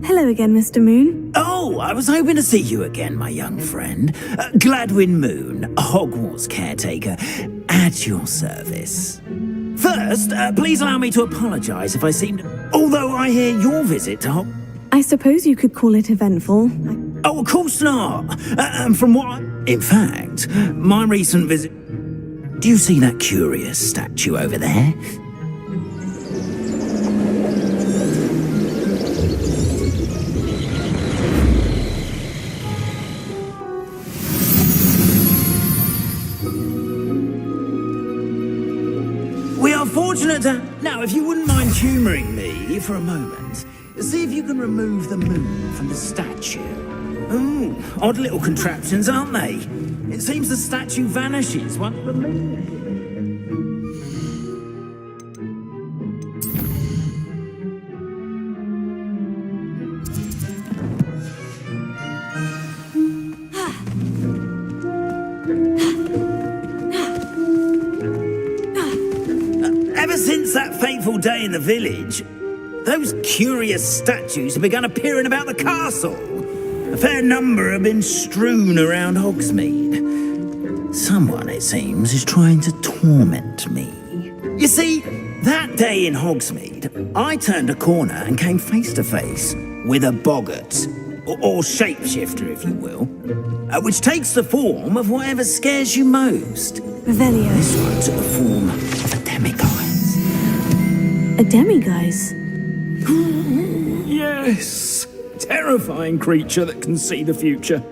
Hello again, Mr. Moon. Oh, I was hoping to see you again, my young friend. Gladwin Moon, Hogwarts caretaker, at your service. First, please allow me to apologise if I seemed... Although I hear your visit to I suppose you could call it eventful. Oh, of course not. From what In fact, my recent visit... Do you see that curious statue over there? We are fortunate to... Now, if you wouldn't mind humouring me for a moment, see if you can remove the moon from the statue. Ooh, odd little contraptions, aren't they? It seems the statue vanishes once the moon... Ever since that fateful day in the village, those curious statues have begun appearing about the castle. A fair number have been strewn around Hogsmeade. Someone, it seems, is trying to torment me. You see, that day in Hogsmeade, I turned a corner and came face to face with a boggart, or shapeshifter, if you will, which takes the form of whatever scares you most. Revelio. This one took the form of a demiguise. A demiguise? Yes. Terrifying creature that can see the future.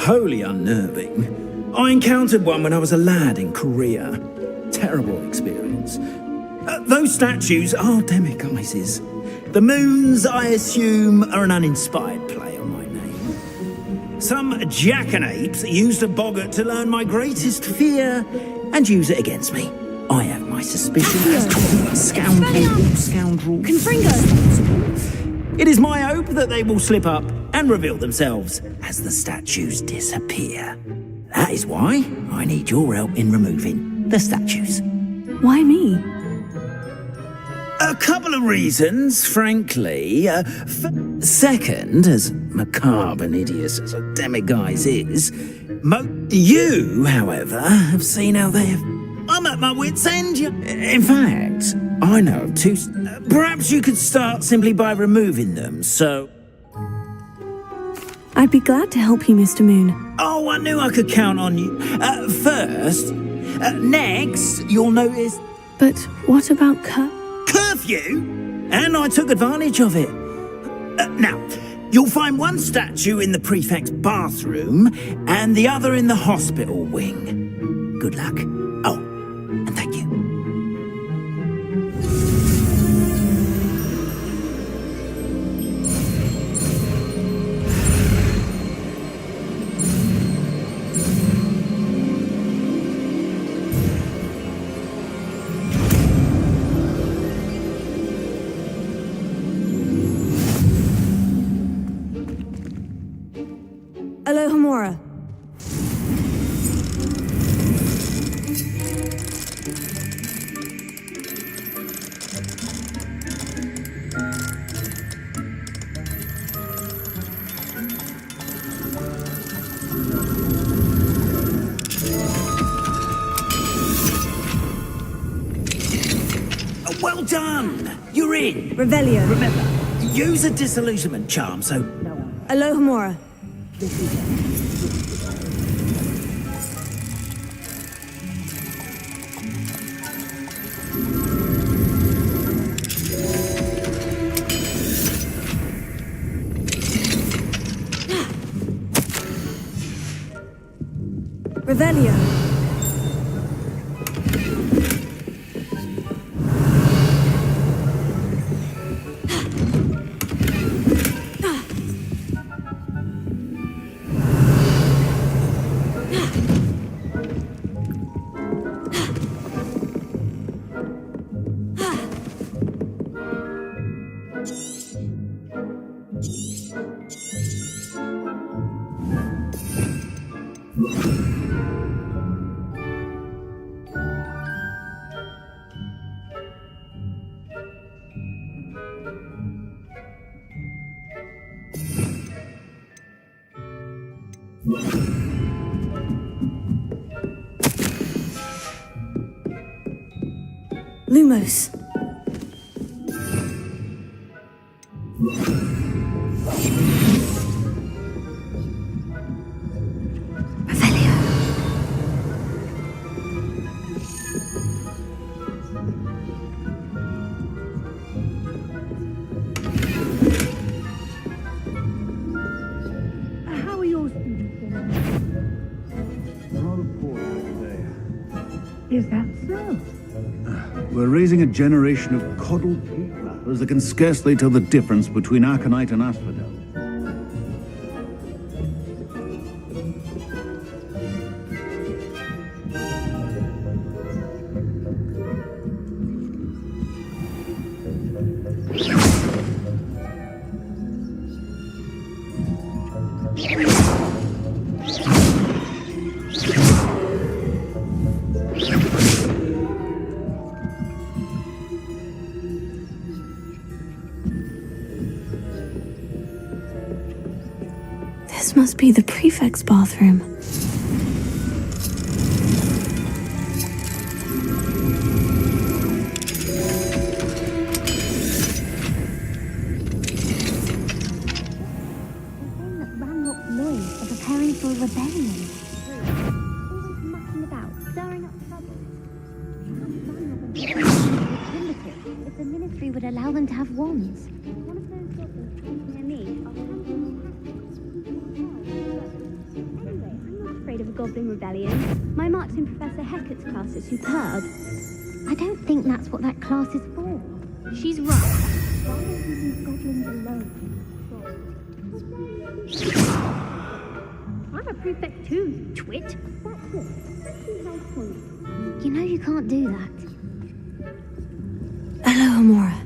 Wholly unnerving. I encountered one when I was a lad in Korea. Terrible experience. Those statues are demiguises. The moons, I assume, are an uninspired play on my name. Some jackanapes used a boggart to learn my greatest fear and use it against me. I have my suspicions as to what scoundrel. Confringo! It is my hope that they will slip up and reveal themselves as the statues disappear. That is why I need your help in removing the statues. Why me? A couple of reasons, frankly. Second, as macabre and hideous as a demiguise is, you, however, have seen how they have... I'm at my wit's end. In fact, I know of two... perhaps you could start simply by removing them, so... I'd be glad to help you, Mr. Moon. Oh, I knew I could count on you. Next, you'll notice... But what about curfew? And I took advantage of it. Now, you'll find one statue in the prefect's bathroom and the other in the hospital wing. Good luck. Oh, and thank you. Alohomora. Well done! You're in! Revelio. Remember, use a disillusionment charm, so... Alohomora. Revelio. Lumos. Revelio. How are your students doing? Rather poor today. Is that so? We're raising a generation of coddled peat-rappers that can scarcely tell the difference between aconite and asphodel. This must be the prefect's bathroom. Lawyers are preparing for a rebellion. Always mucking about, stirring up trouble. If the ministry would allow them to have wands. One of those goblins near me are Anyway, I'm not afraid of a goblin rebellion. My marks in Professor Hecat's class are superb. I don't think that's what that class is for. She's right. Why don't we leave goblins alone? I'm a prefect too, twit. That's it. Pretty helpful. You know you can't do that. Elohomora.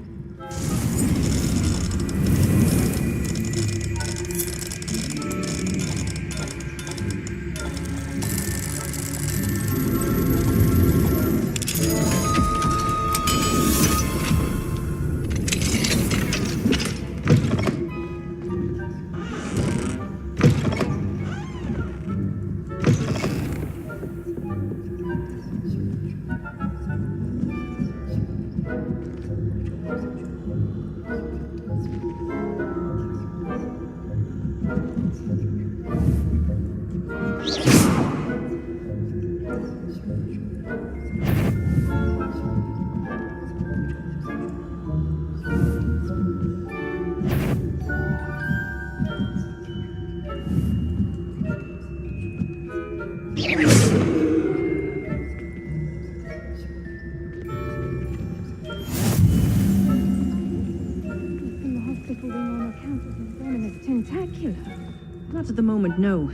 Not at the moment, no.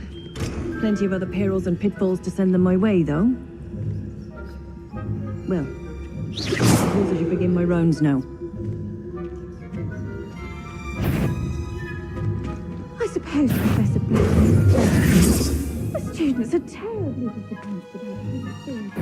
Plenty of other perils and pitfalls to send them my way, though. Well, I suppose I should begin my rounds now. I suppose Professor Blue. The students are terribly disappointed about things.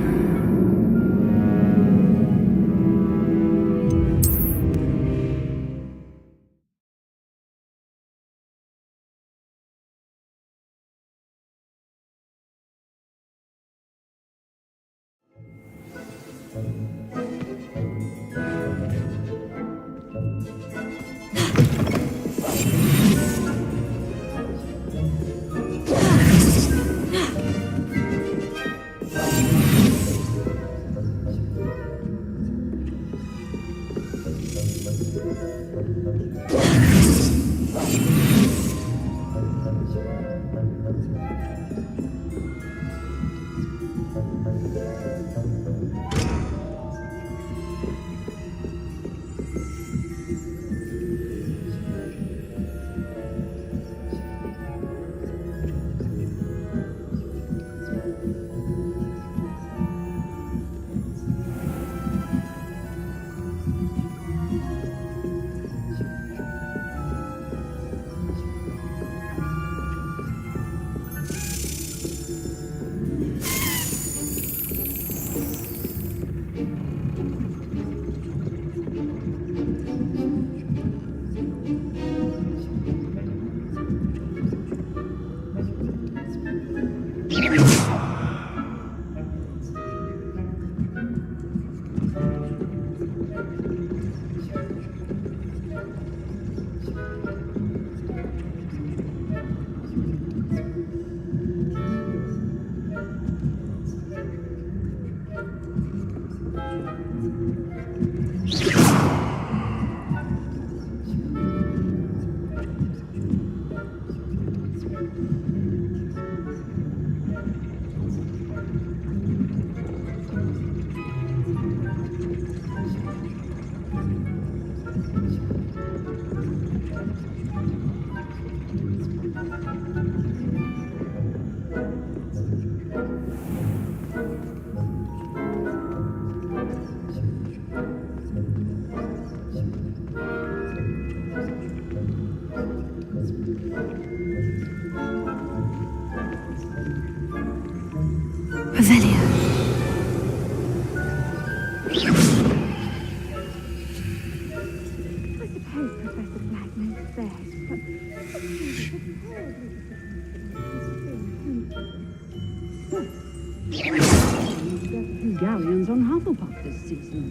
Galleons on Hufflepuff this season.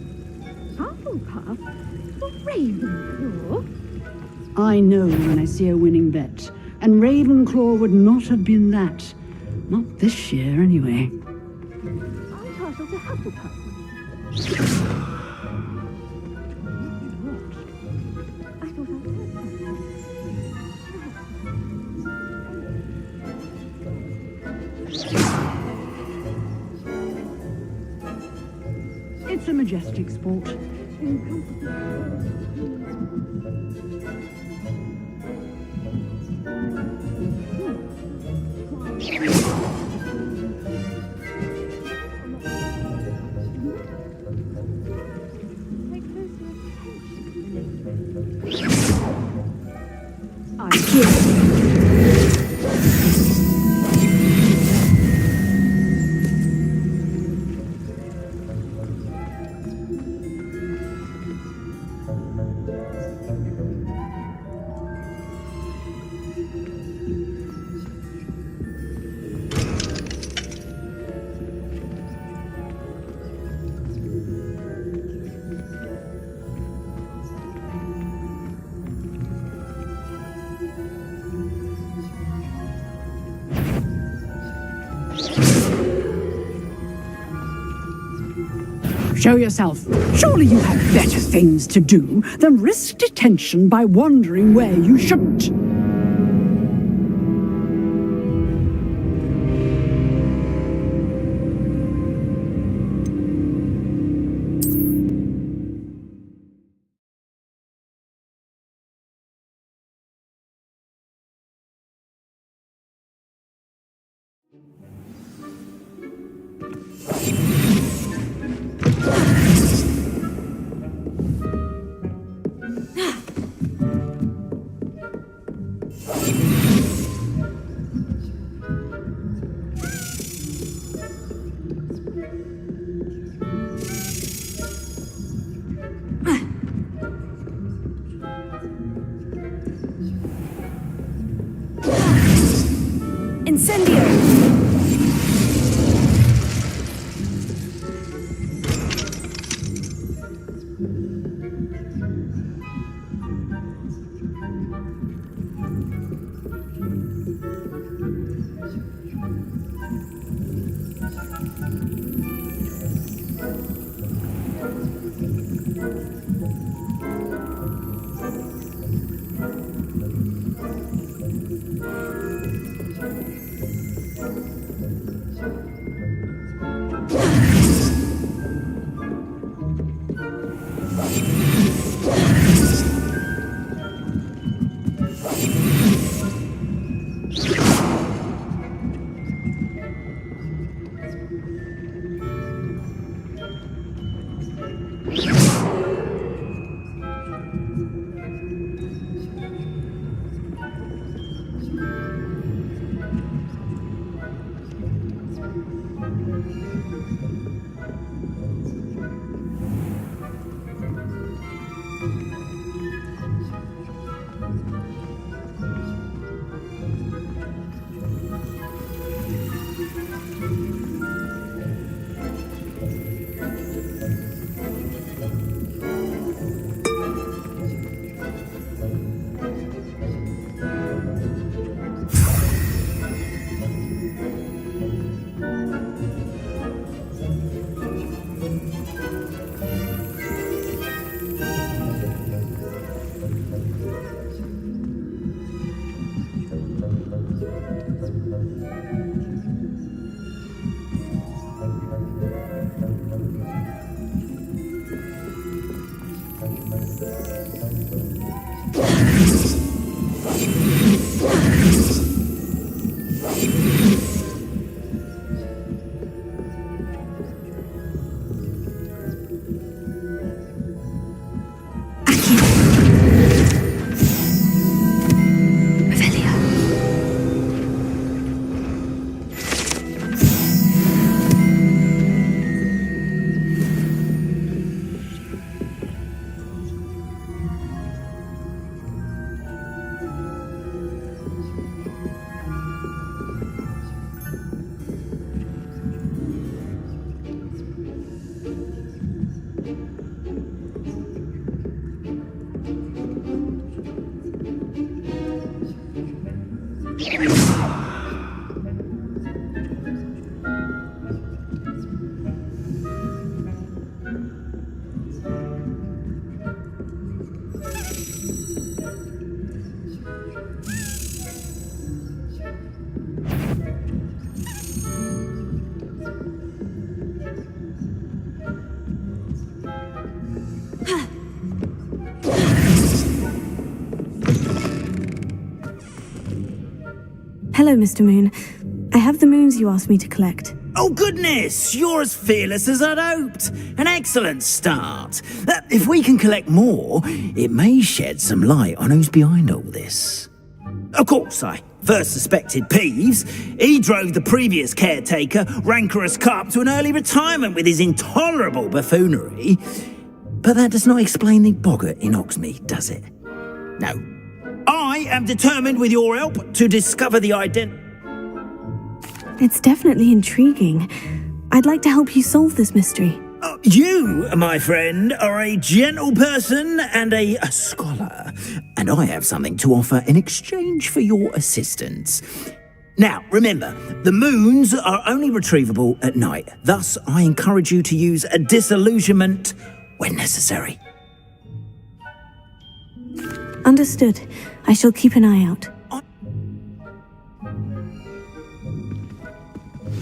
Hufflepuff? For Ravenclaw? I know when I see a winning bet, and Ravenclaw would not have been that. Not this year, anyway. I'm partial to Hufflepuff. I thought I heard something. It's a majestic sport. Show yourself. Surely you have better things to do than risk detention by wandering where you shouldn't. Incendio! Hello, Mr. Moon. I have the moons you asked me to collect. Oh, goodness! You're as fearless as I'd hoped. An excellent start. If we can collect more, it may shed some light on who's behind all this. Of course, I first suspected Peeves. He drove the previous caretaker, Rancorous Carp, to an early retirement with his intolerable buffoonery. But that does not explain the boggart in Hogsmeade, does it? No. I am determined, with your help, to discover the identity. It's definitely intriguing. I'd like to help you solve this mystery. You, my friend, are a gentle person and a scholar, and I have something to offer in exchange for your assistance. Now, remember, the moons are only retrievable at night. Thus, I encourage you to use a disillusionment when necessary. Understood. I shall keep an eye out.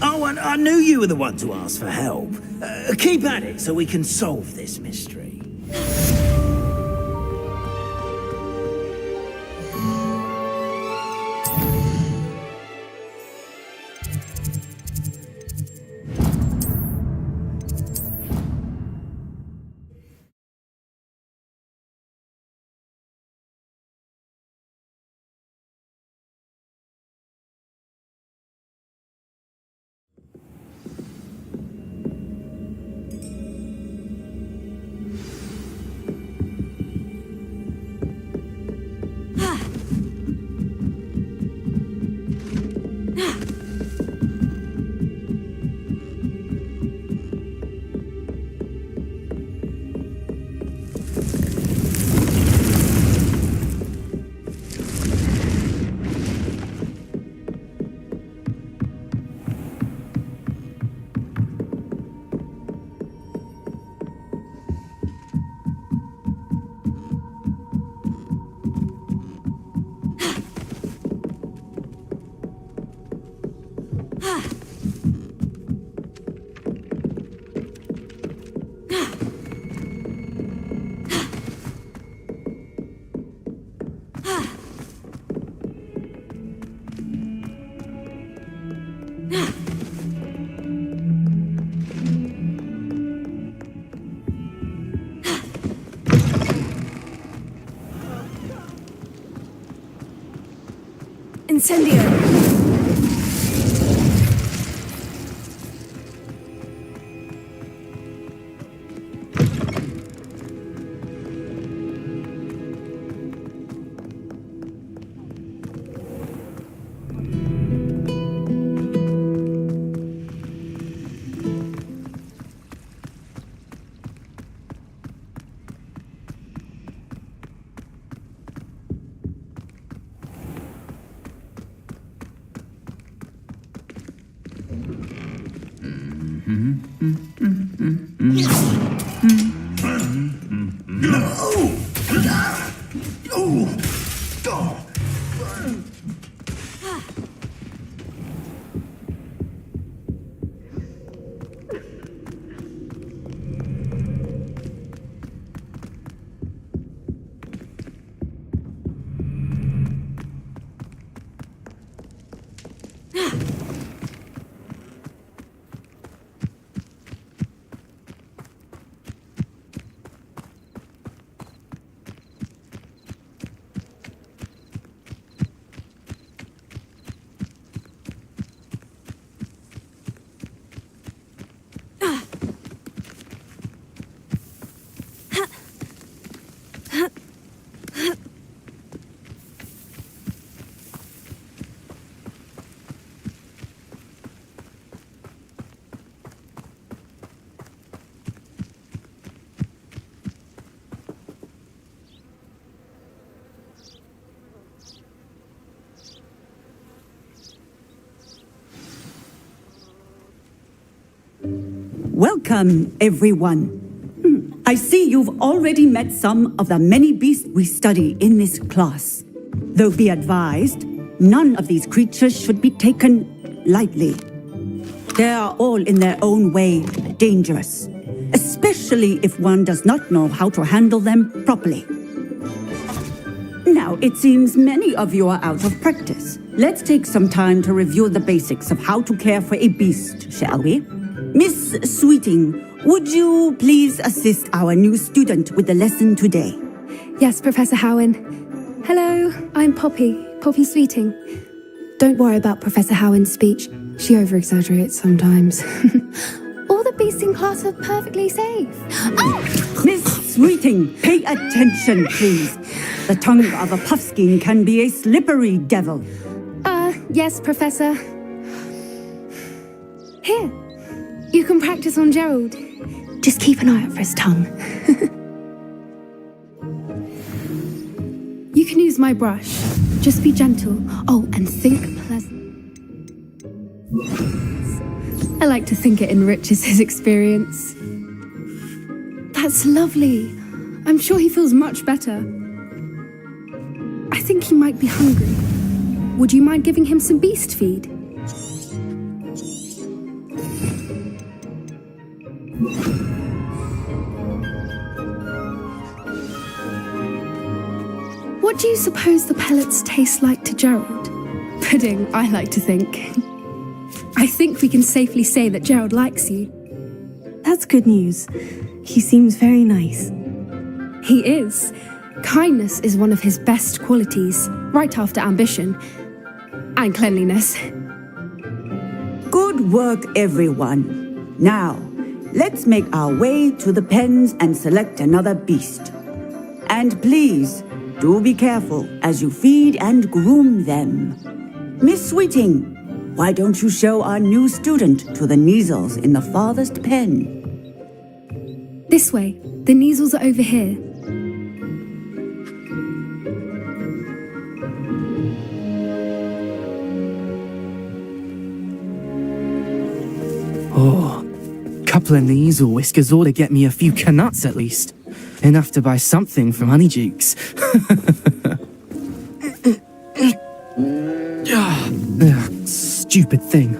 Oh, and I knew you were the one to ask for help. Keep at it so we can solve this mystery. Incendio! Welcome, everyone. I see you've already met some of the many beasts we study in this class. Though be advised, none of these creatures should be taken lightly. They are all in their own way dangerous, especially if one does not know how to handle them properly. Now, it seems many of you are out of practice. Let's take some time to review the basics of how to care for a beast, shall we? Miss Sweeting, would you please assist our new student with the lesson today? Yes, Professor Howen. Hello, I'm Poppy Sweeting. Don't worry about Professor Howen's speech. She over-exaggerates sometimes. All the beasts in class are perfectly safe. Oh! Miss Sweeting, pay attention, please. The tongue of a puffskein can be a slippery devil. Yes, Professor. Here, you can practice on Gerald. Just keep an eye out for his tongue. You can use my brush. Just be gentle. Oh, and think pleasant. I like to think it enriches his experience. That's lovely. I'm sure he feels much better. I think he might be hungry. Would you mind giving him some beast feed? What do you suppose the pellets taste like to Gerald? Pudding, I like to think. I think we can safely say that Gerald likes you. That's good news. He seems very nice. He is. Kindness is one of his best qualities, right after ambition. And cleanliness. Good work, everyone. Now, let's make our way to the pens and select another beast. And please, do be careful as you feed and groom them. Miss Sweeting, why don't you show our new student to the Neasels in the farthest pen? This way. The Neasels are over here. Oh, couple of Neasel whiskers ought to get me a few canuts at least. Enough to buy something from Honeydukes. Stupid thing.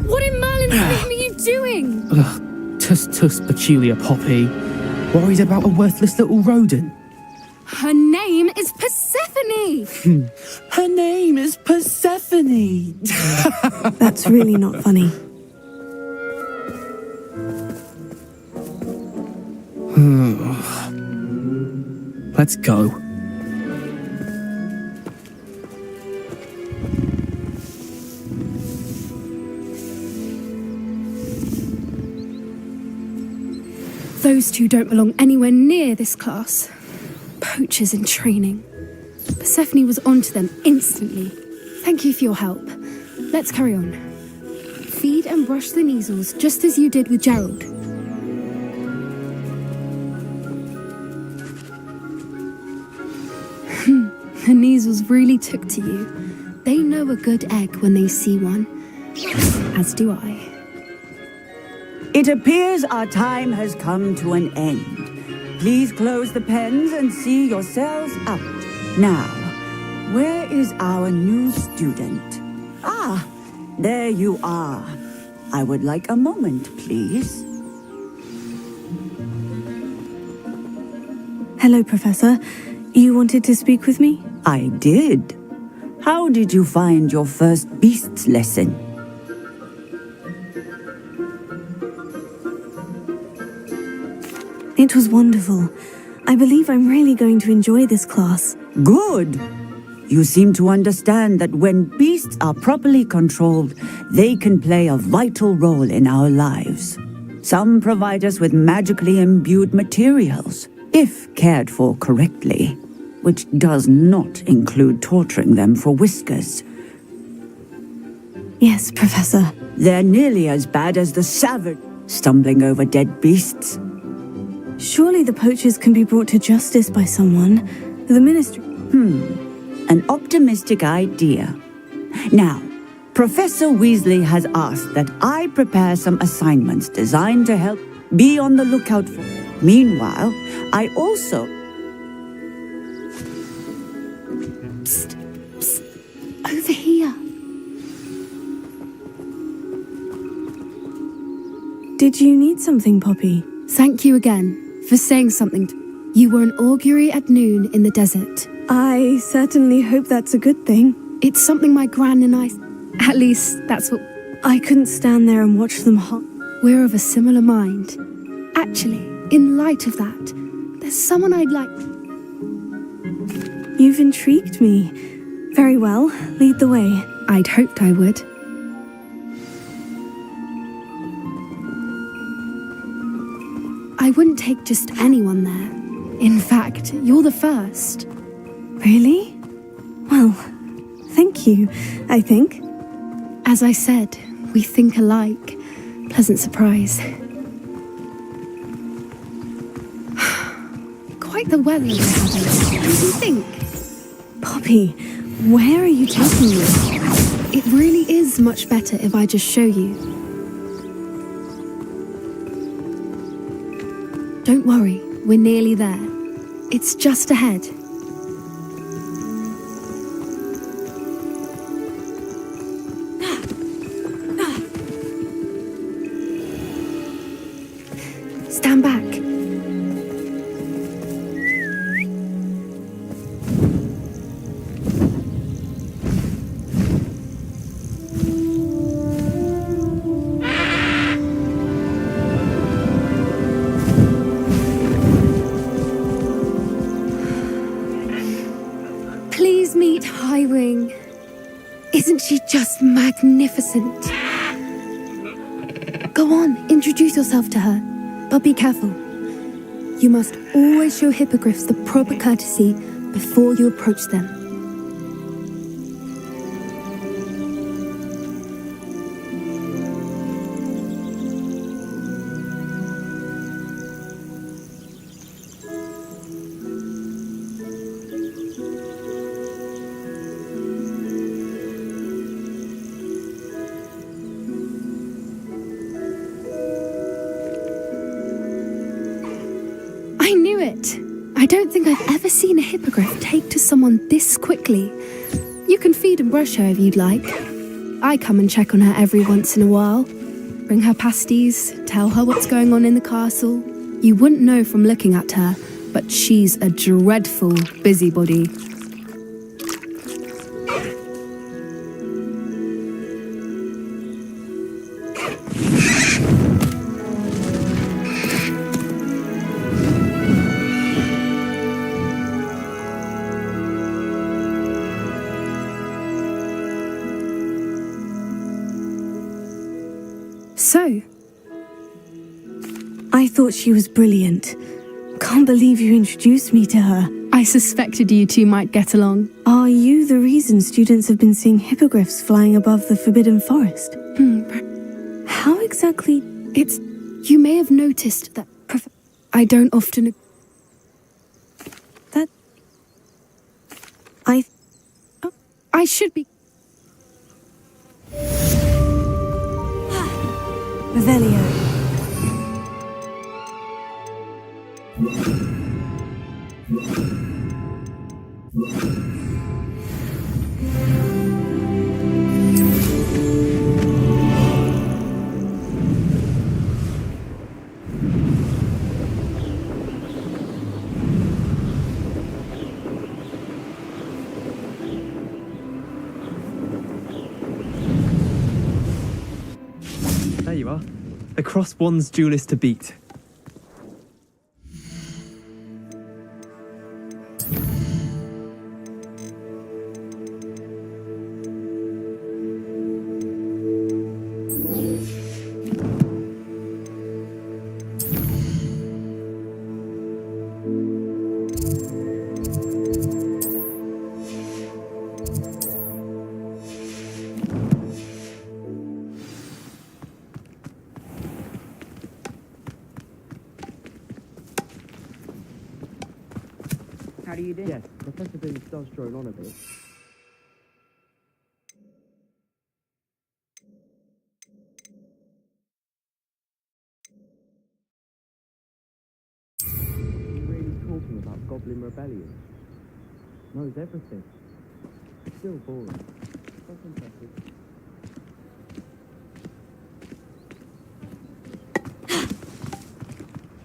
What in Merlin's name are you doing? Tuss, peculiar Poppy. Worried about a worthless little rodent. Her name is Persephone! Her name is Persephone! That's really not funny. Let's go. Those two don't belong anywhere near this class. Poachers in training. Persephone was onto them instantly. Thank you for your help. Let's carry on. Feed and brush the Neasels just as you did with Gerald. The Neasels really took to you. They know a good egg when they see one. As do I. It appears our time has come to an end. Please close the pens and see yourselves out. Now, where is our new student? Ah, there you are. I would like a moment, please. Hello, Professor. You wanted to speak with me? I did. How did you find your first beasts lesson? It was wonderful. I believe I'm really going to enjoy this class. Good. You seem to understand that when beasts are properly controlled, they can play a vital role in our lives. Some provide us with magically imbued materials, if cared for correctly, which does not include torturing them for whiskers. Yes, Professor. They're nearly as bad as the savage stumbling over dead beasts. Surely the poachers can be brought to justice by someone. The ministry... An optimistic idea. Now, Professor Weasley has asked that I prepare some assignments designed to help. Be on the lookout for. Meanwhile, I also... Psst, psst, over here. Did you need something, Poppy? Thank you again for saying something. You were an augury at noon in the desert. I certainly hope that's a good thing. It's something my gran and I... At least, that's what... I couldn't stand there and watch them hot. We're of a similar mind. Actually, in light of that, there's someone I'd like... You've intrigued me. Very well, lead the way. I'd hoped I would. I wouldn't take just anyone there. In fact, you're the first. Really? Well, thank you, I think. As I said, we think alike. Pleasant surprise. Quite the weather we're having. What do you think? Poppy, where are you taking me? It really is much better if I just show you. Don't worry, we're nearly there. It's just ahead. Stand back. Please meet Highwing. Isn't she just magnificent? Go on, introduce yourself to her. But be careful. You must always show hippogriffs the proper courtesy before you approach them. I knew it! I don't think I've ever seen a hippogriff take to someone this quickly. You can feed and brush her if you'd like. I come and check on her every once in a while. Bring her pasties, tell her what's going on in the castle. You wouldn't know from looking at her, but she's a dreadful busybody. So, I thought she was brilliant. Can't believe you introduced me to her. I suspected you two might get along. Are you the reason students have been seeing hippogriffs flying above the Forbidden Forest? How exactly? It's... You may have noticed that... I don't often... That... I should be... Revelio. There you are. Across one's duelist to beat. How do you do? Yes, Professor Binns does drone on a bit. in rebellion. Knows everything. Still boring. That's impressive.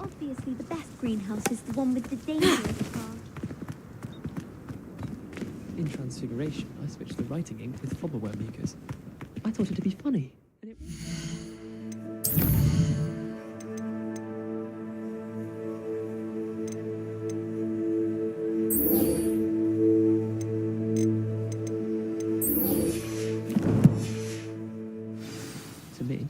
Obviously, the best greenhouse is the one with the dangerous part. In Transfiguration, I switched the writing ink with Fobberware Makers. I thought it'd be funny. And it... to me.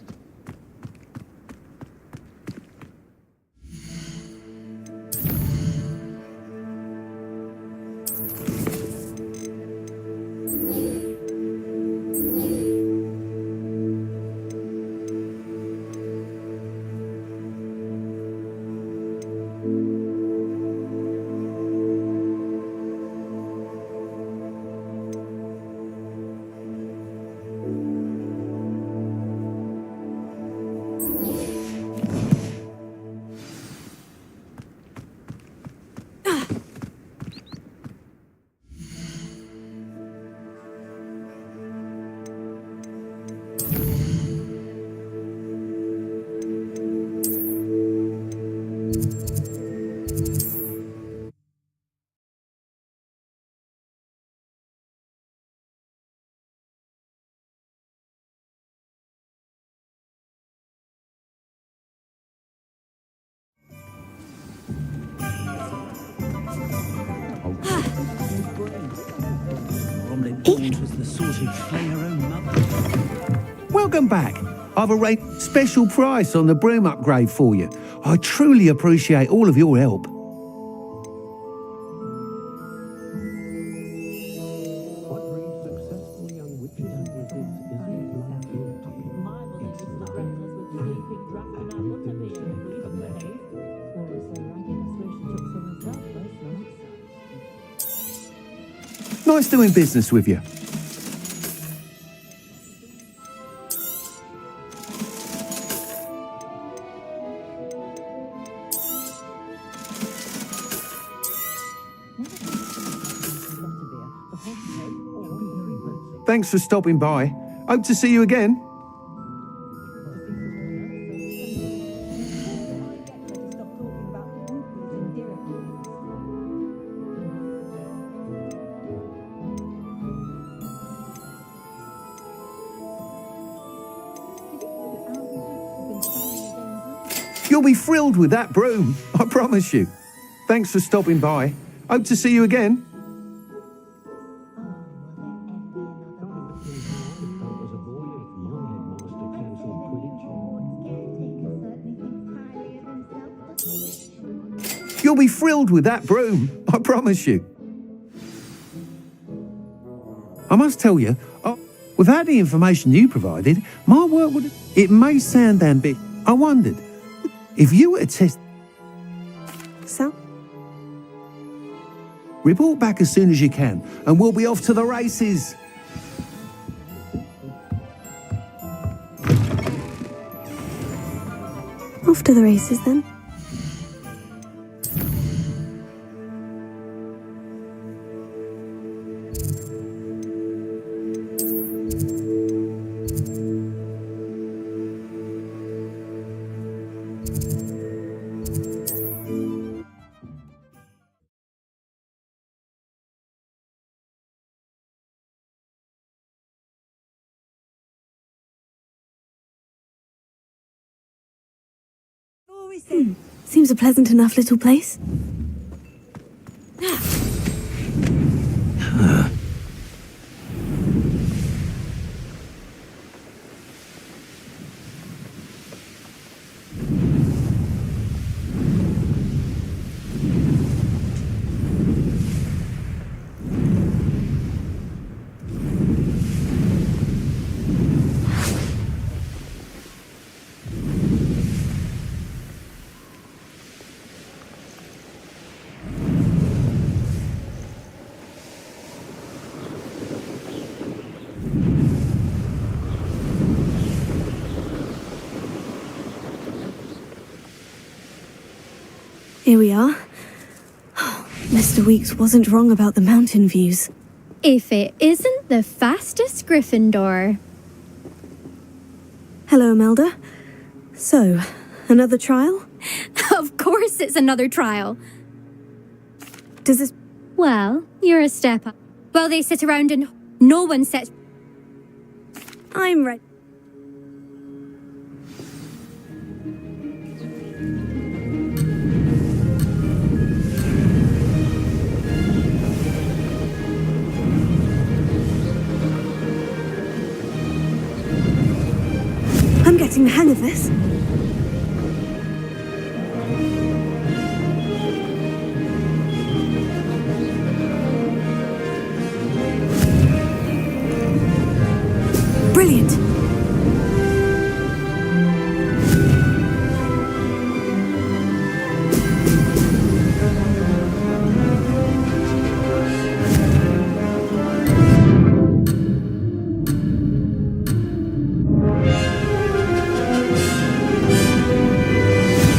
Was the sort who'd flay her own mother. Welcome back. I've arranged special price on the broom upgrade for you. I truly appreciate all of your help. Nice doing business with you. Thanks for stopping by. Hope to see you again. You'll be thrilled with that broom, I promise you. Thanks for stopping by. Hope to see you again. You'll be thrilled with that broom, I promise you. I must tell you, without the information you provided, my work would... It may sound ambitious. I wondered, if you were to test... So? Report back as soon as you can, and we'll be off to the races. Off to the races, then. Seems a pleasant enough little place. Here we are. Mr. Weeks wasn't wrong about the mountain views. If it isn't the fastest Gryffindor. Hello, Imelda. So, another trial? Of course it's another trial. Does this... Well, you're a step up. While they sit around and no one sets... I'm ready. I'm getting the hang of this. Brilliant.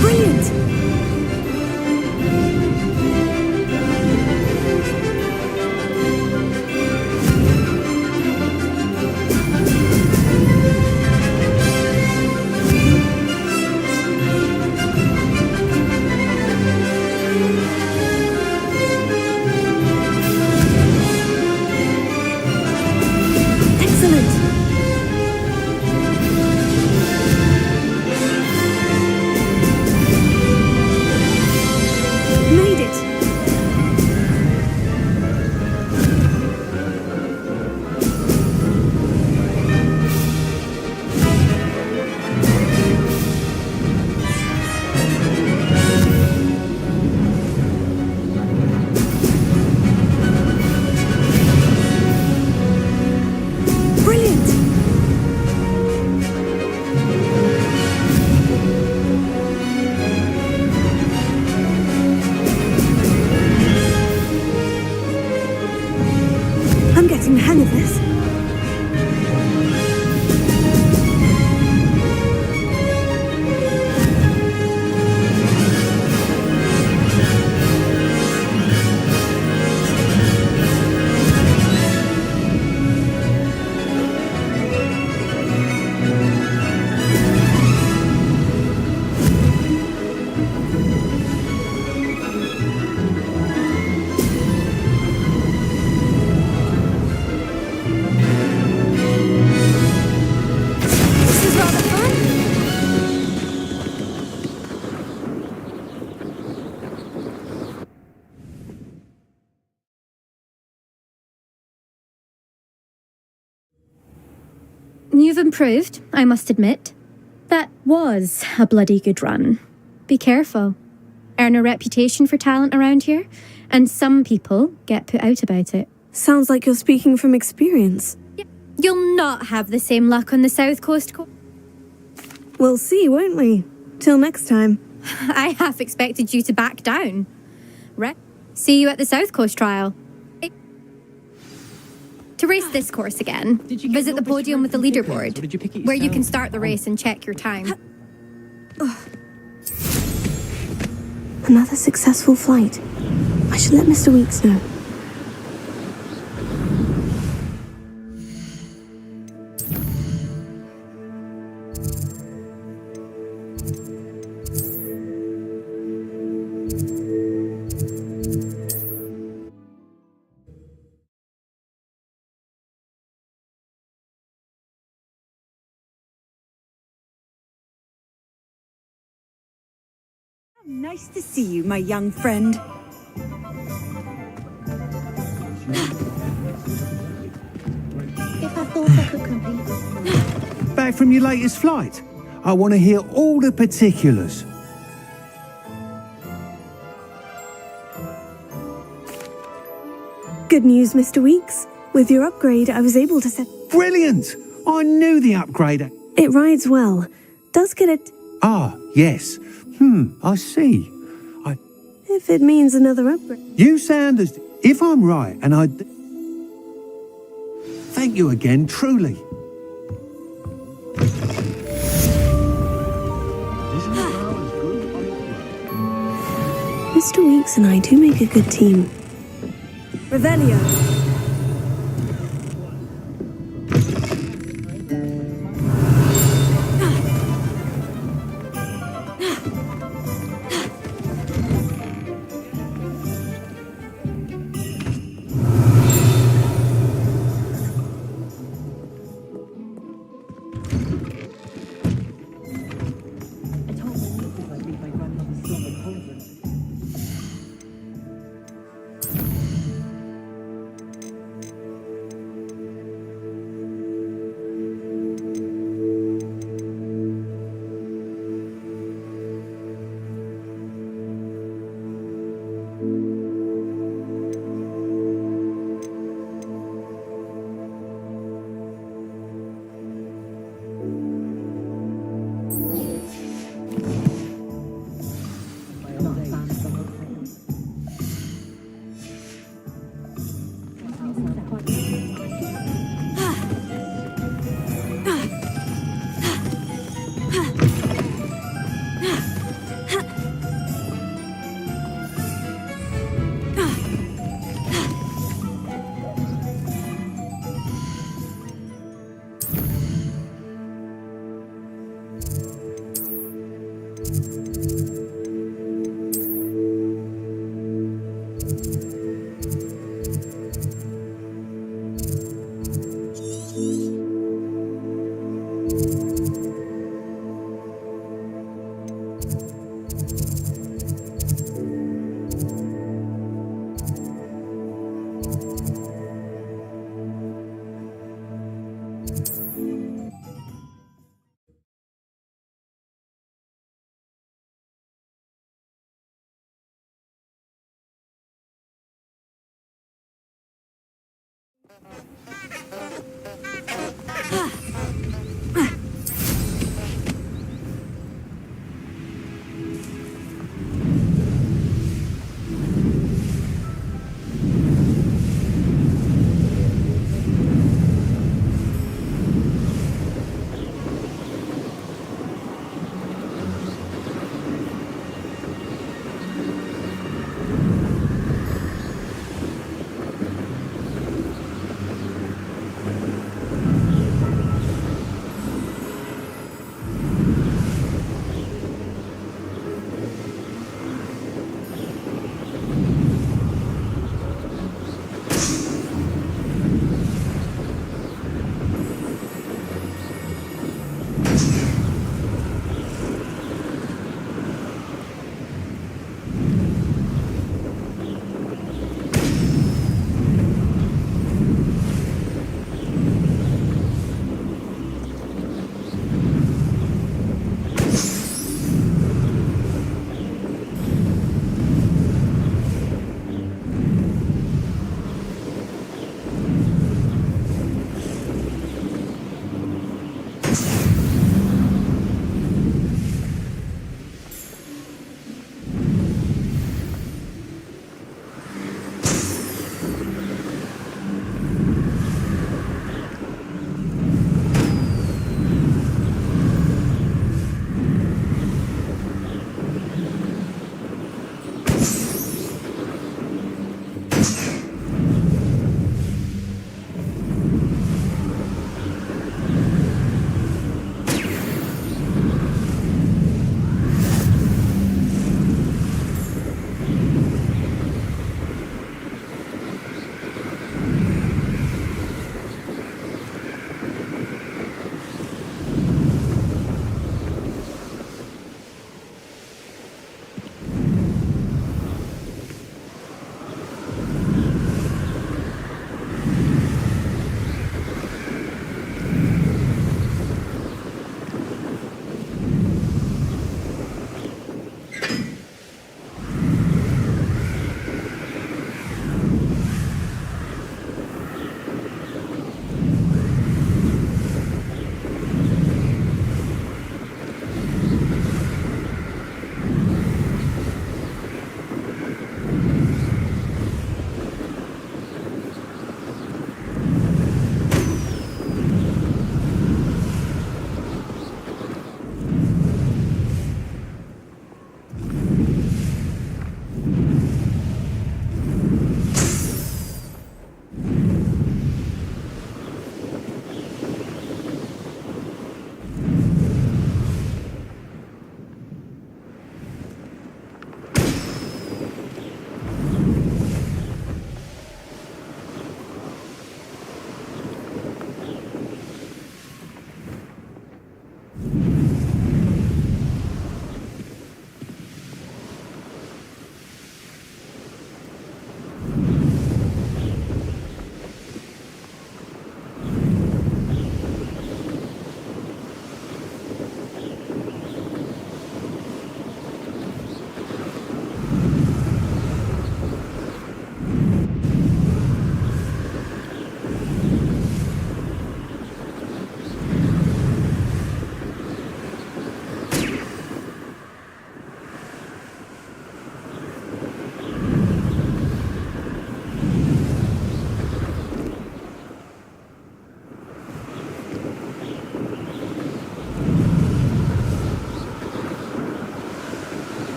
Brilliant. Excellent. Made it. Brilliant. I'm getting the hang of this. This is rather fun. You've improved, I must admit. That was a bloody good run. Be careful. Earn a reputation for talent around here, and some people get put out about it. Sounds like you're speaking from experience. You'll not have the same luck on the South Coast. We'll see, won't we? Till next time. I half expected you to back down. See you at the South Coast trial. To race this course again, visit the podium with the leaderboard, where you can start the race and check your time. Another successful flight. I should let Mr. Weeks know. Nice to see you, my young friend. If I thought I could complete. Back from your latest flight? I want to hear all the particulars. Good news, Mr. Weeks. With your upgrade, I was able to set... Brilliant! I knew the upgrade... It rides well. Does get it... Ah, yes. I see. If it means another upgrade. You sound as... If I'm right, and I... Thank you again, truly. Mr. Weeks and I do make a good team. Revelio.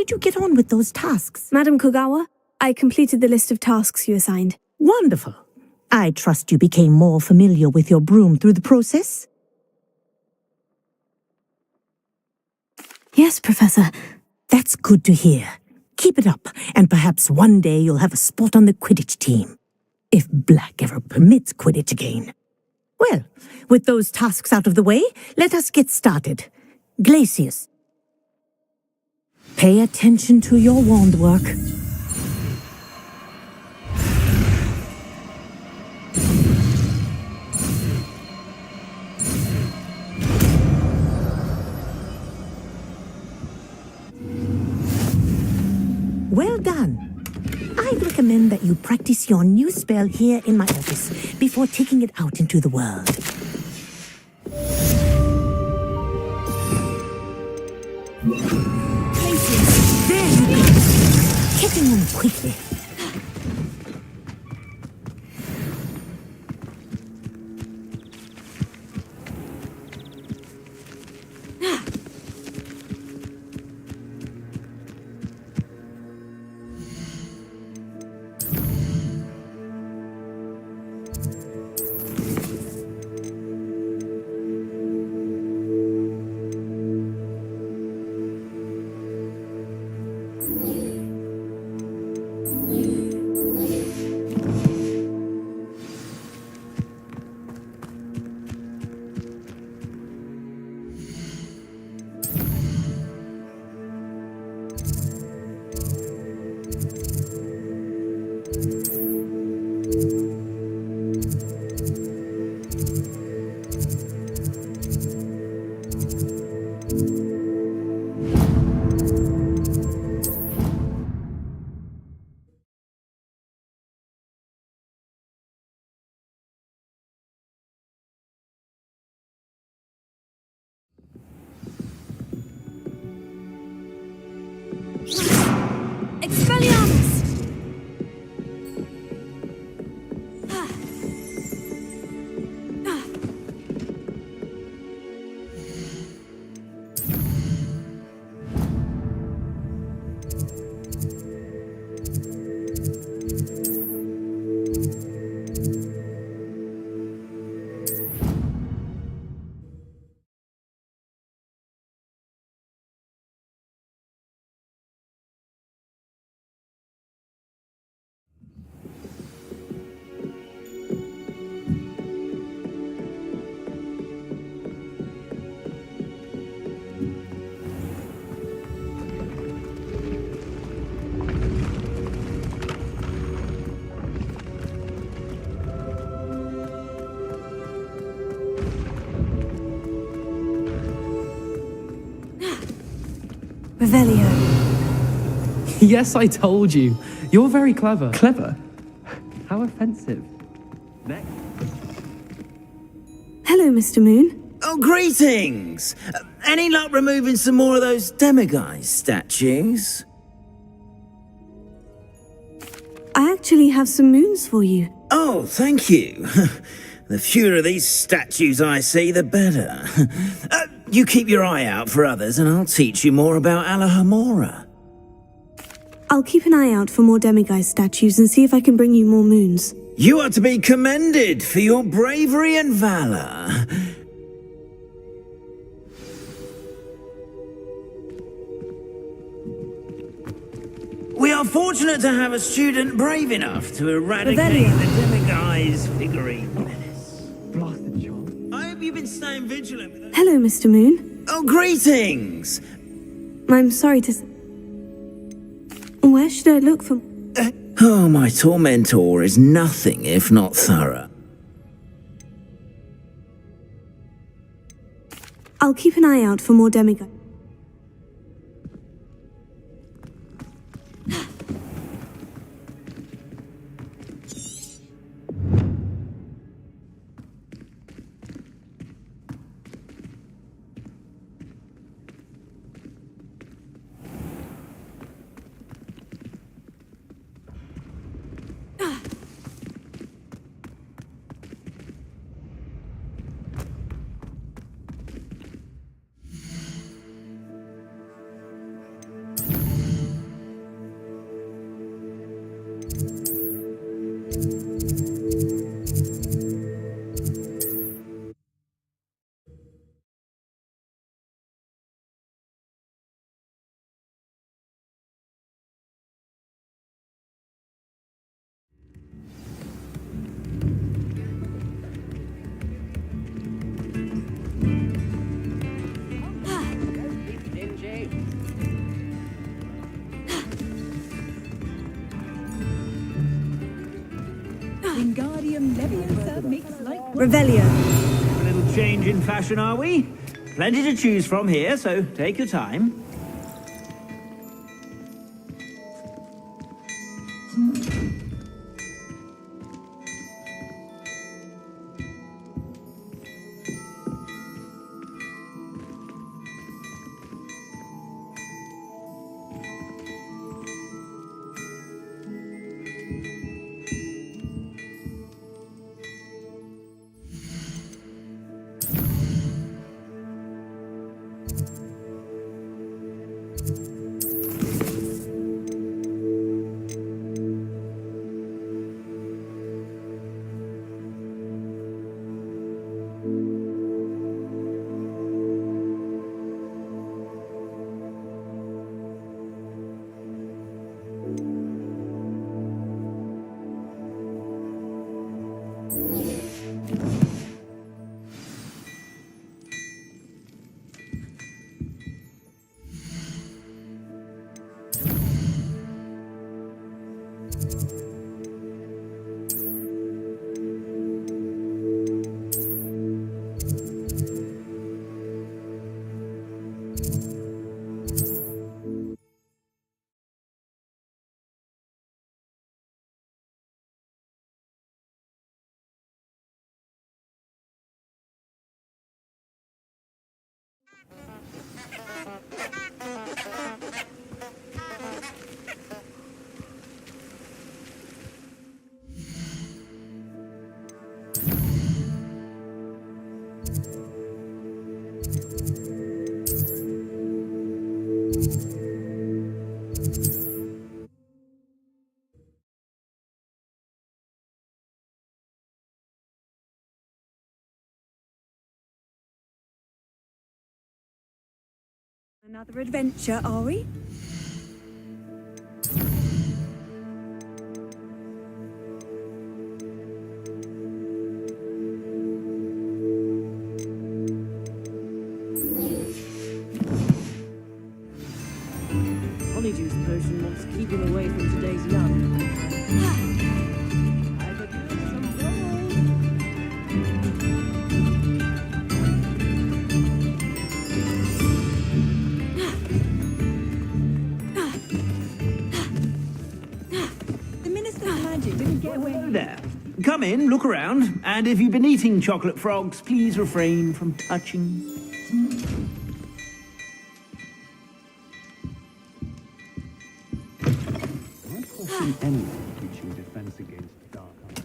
did you get on with those tasks? Madam Kogawa, I completed the list of tasks you assigned. Wonderful. I trust you became more familiar with your broom through the process? Yes, Professor. That's good to hear. Keep it up, and perhaps one day you'll have a spot on the Quidditch team. If Black ever permits Quidditch again. Well, with those tasks out of the way, let us get started. Glacius, pay attention to your wand work. Well done. I'd recommend that you practice your new spell here in my office before taking it out into the world. There you go. Getting them quickly. Expelliarmus! Revelio. Yes, I told you. You're very clever. Clever? How offensive. Next. Hello, Mr. Moon. Oh, greetings! Any luck removing some more of those demiguise statues? I actually have some moons for you. Oh, thank you. The fewer of these statues I see, the better. You keep your eye out for others, and I'll teach you more about Alahamora. I'll keep an eye out for more demiguise statues and see if I can bring you more moons. You are to be commended for your bravery and valor. We are fortunate to have a student brave enough to eradicate the demiguise figurine menace. Blasted John. I hope you've been staying vigilant with... Hello, Mr. Moon. Oh, greetings! I'm sorry to... Where should I look for... Oh, my tormentor is nothing if not thorough. I'll keep an eye out for more demiguise. Revelio. A little change in fashion, are we? Plenty to choose from here, so take your time. Another adventure, are we? Honeydew potion wants keeping away from today's young. I could use some The Minister's magic didn't get away. Hello there. Come in, look around, and if you've been eating chocolate frogs, please refrain from touching. Anyone teaching defense against dark arts.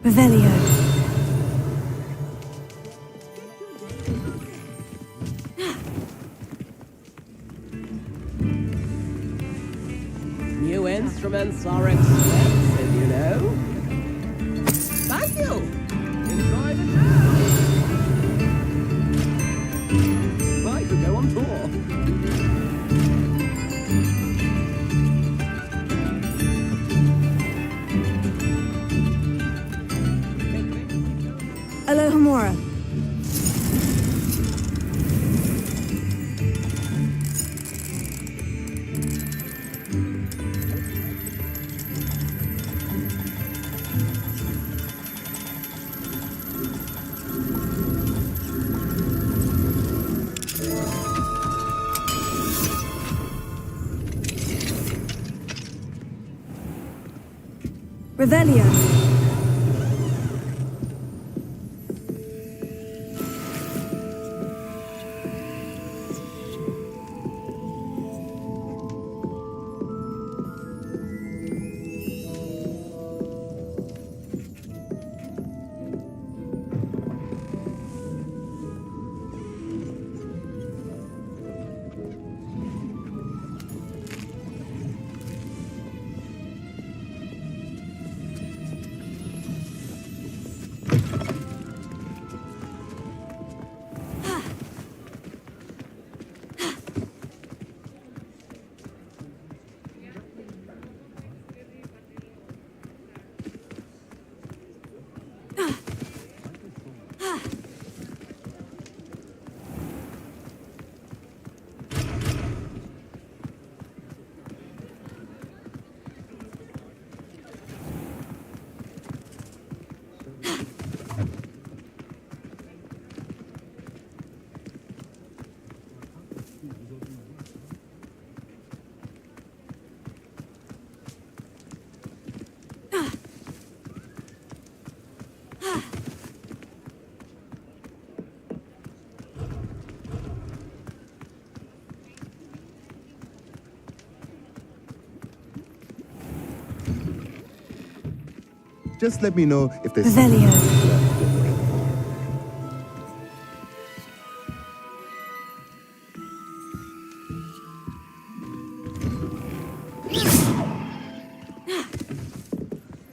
Revelio. New instruments are expensive, you know. Thank you. Enjoy the show. I could go on tour. Alohomora. Revelio. Just let me know if there's Revelio.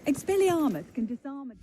Expelliarmus can disarm a...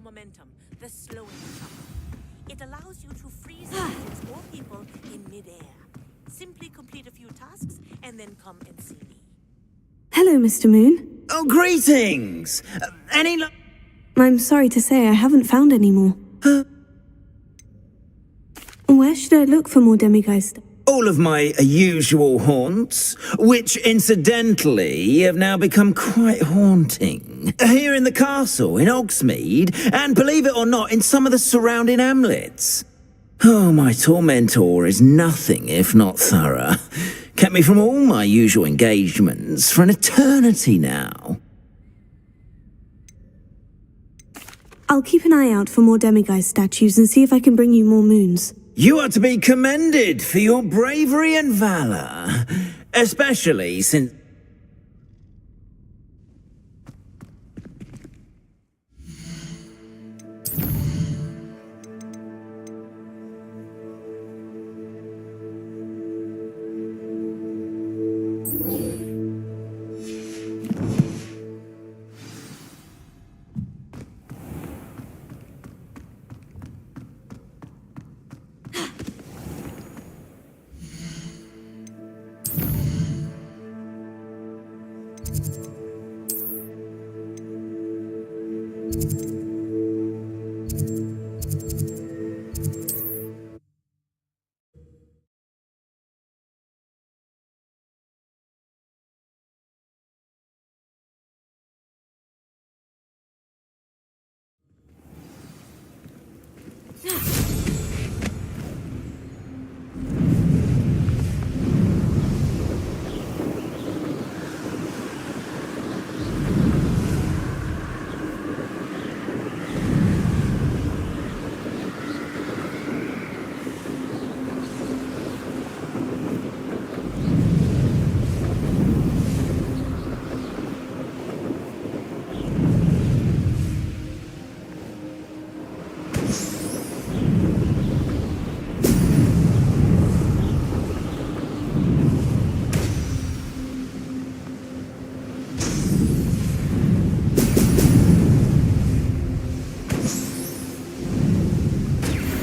Momentum, the slowing power. It allows you to freeze objects or people in midair. Simply complete a few tasks and then come and see me. Hello, Mr. Moon. Oh, greetings! I'm sorry to say I haven't found any more. Where should I look for more demigeist? All of my usual haunts, which incidentally have now become quite haunting. Here in the castle, in Hogsmeade, and believe it or not, in some of the surrounding hamlets. Oh, my tormentor is nothing if not thorough. Kept me from all my usual engagements for an eternity now. I'll keep an eye out for more demigeist statues and see if I can bring you more moons. You are to be commended for your bravery and valor, especially since...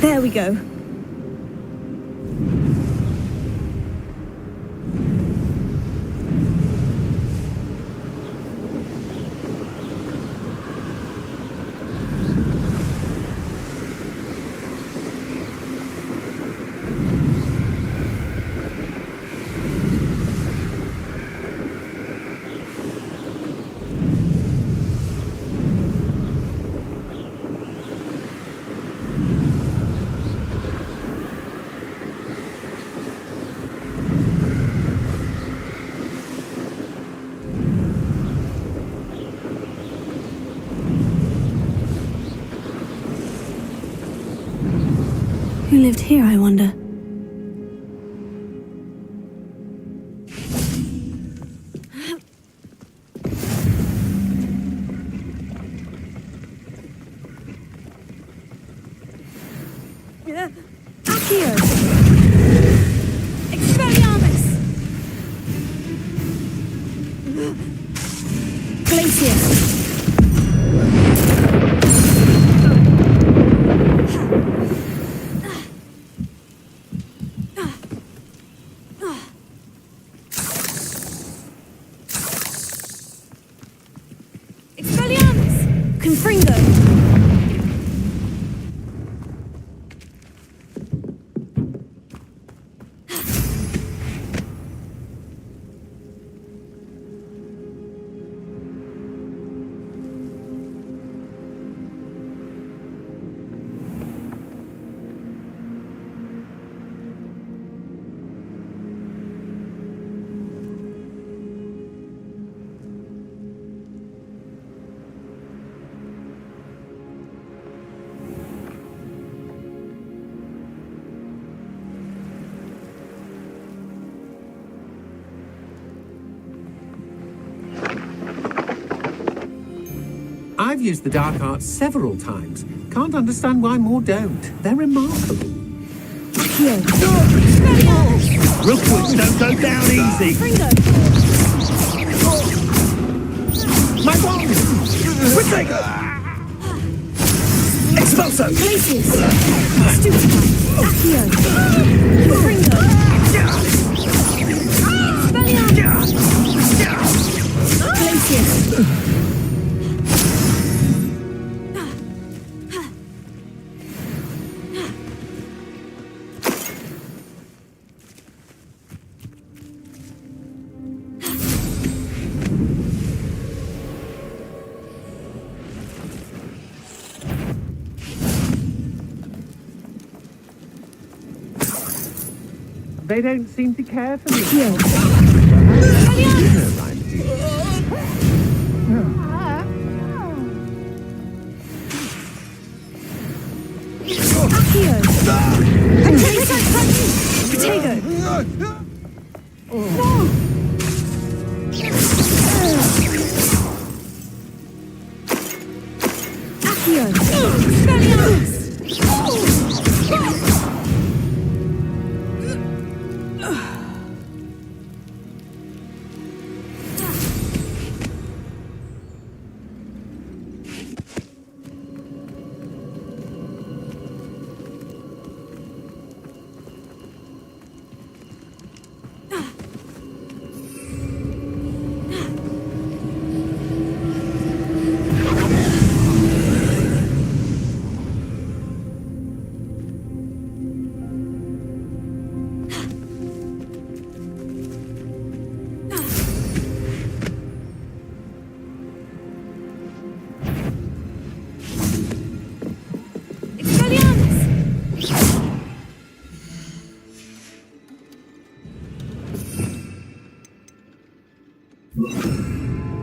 There we go. lived here, I wonder? Accio! Expelliarmus! Glacius! Expelliarmus! Confringo! I've used the dark arts several times. Can't understand why more don't. They're remarkable. Rookwoods don't go down easy. My wand! Quick! Expulso! Glacius! Stupefy! Accio! Confringo! Expelliarmus! Glacius! They don't seem to care for me.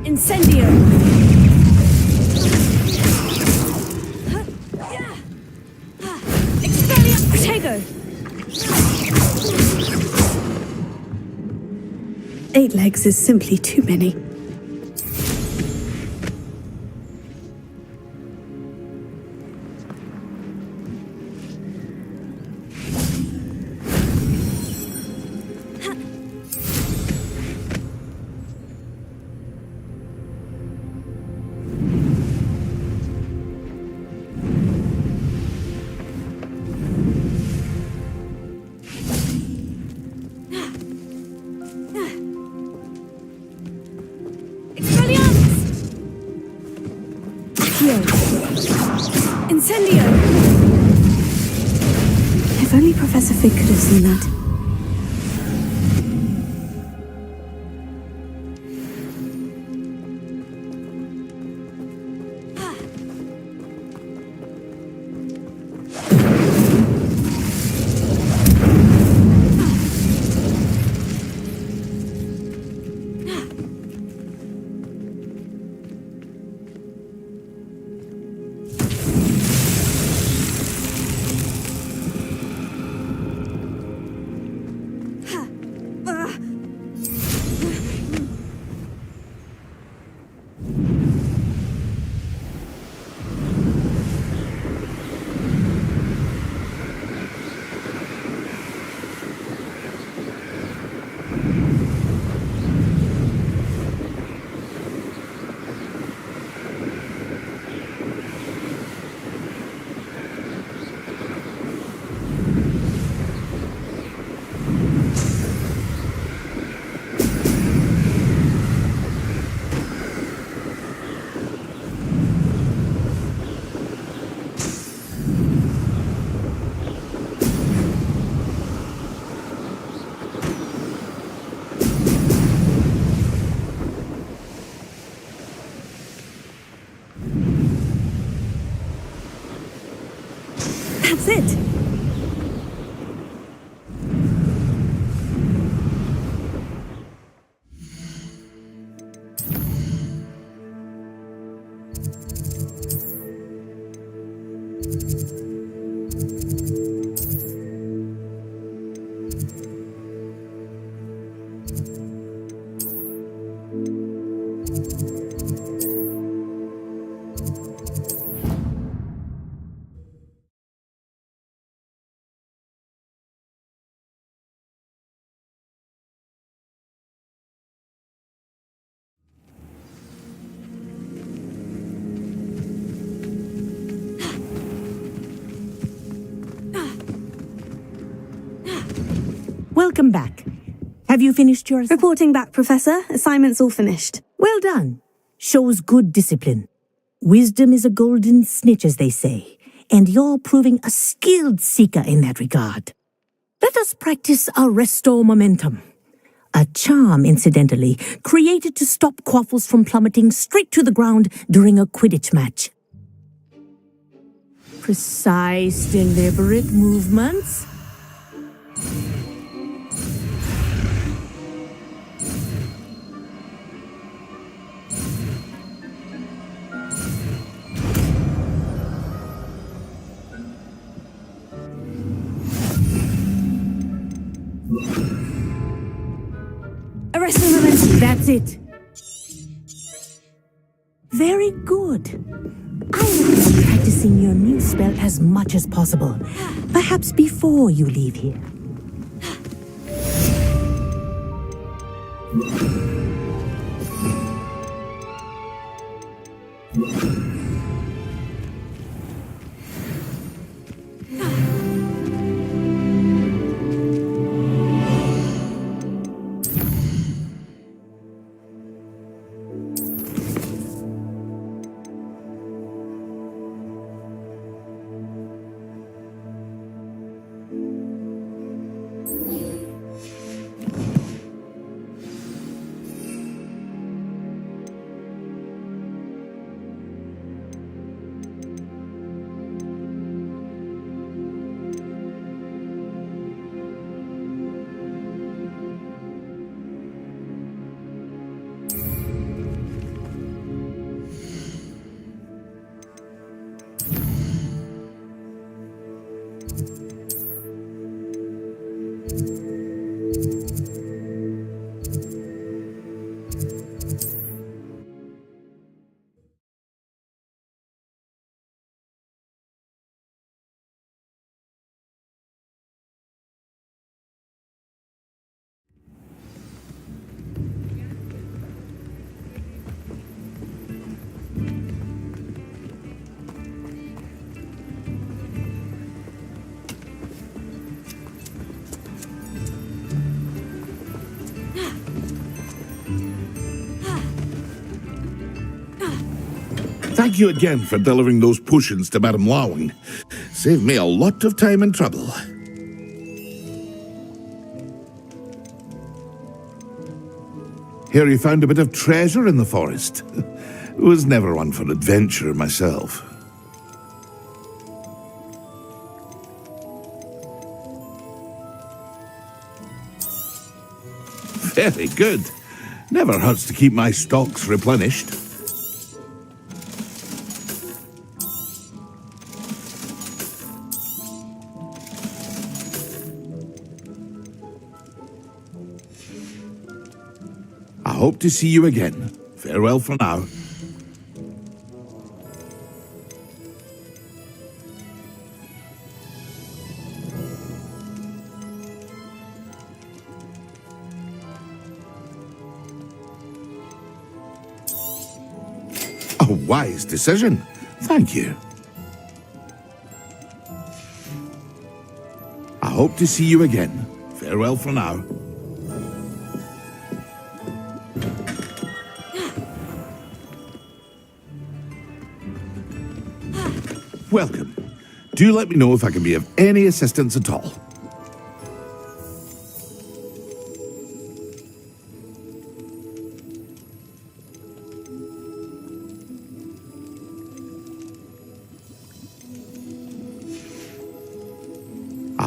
Incendio! Expelliarmus! Protego! 8 legs is simply too many. Incendio! If only Professor Fig could have seen that. That's it. Welcome back. Have you finished your... Reporting back, Professor. Assignment's all finished. Well done. Shows good discipline. Wisdom is a golden snitch, as they say, and you're proving a skilled seeker in that regard. Let us practice our restore momentum. A charm, incidentally, created to stop quaffles from plummeting straight to the ground during a Quidditch match. Precise, deliberate movements. Arresting momentum. That's it. Very good. I recommend practicing your new spell as much as possible. Perhaps before you leave here. Thank you again for delivering those potions to Madame Lawing. Saved me a lot of time and trouble. Hear you found a bit of treasure in the forest. Was never one for adventure myself. Very good. Never hurts to keep my stocks replenished. I hope to see you again. Farewell for now. A wise decision. Thank you. I hope to see you again. Farewell for now. Welcome. Do let me know if I can be of any assistance at all.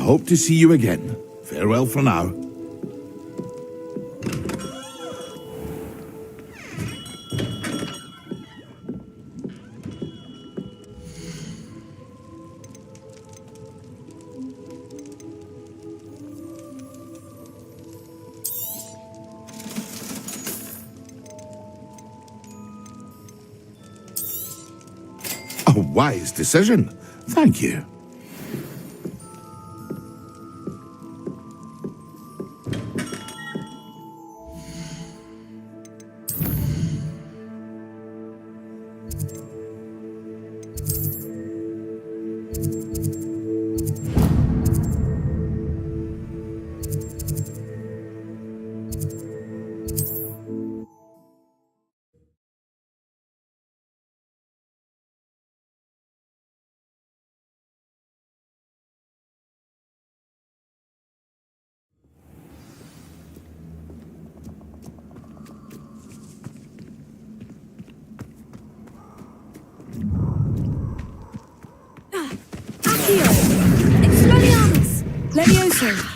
hope to see you again. Farewell for now. A wise decision. Thank you. Expelliarmus! Levioso!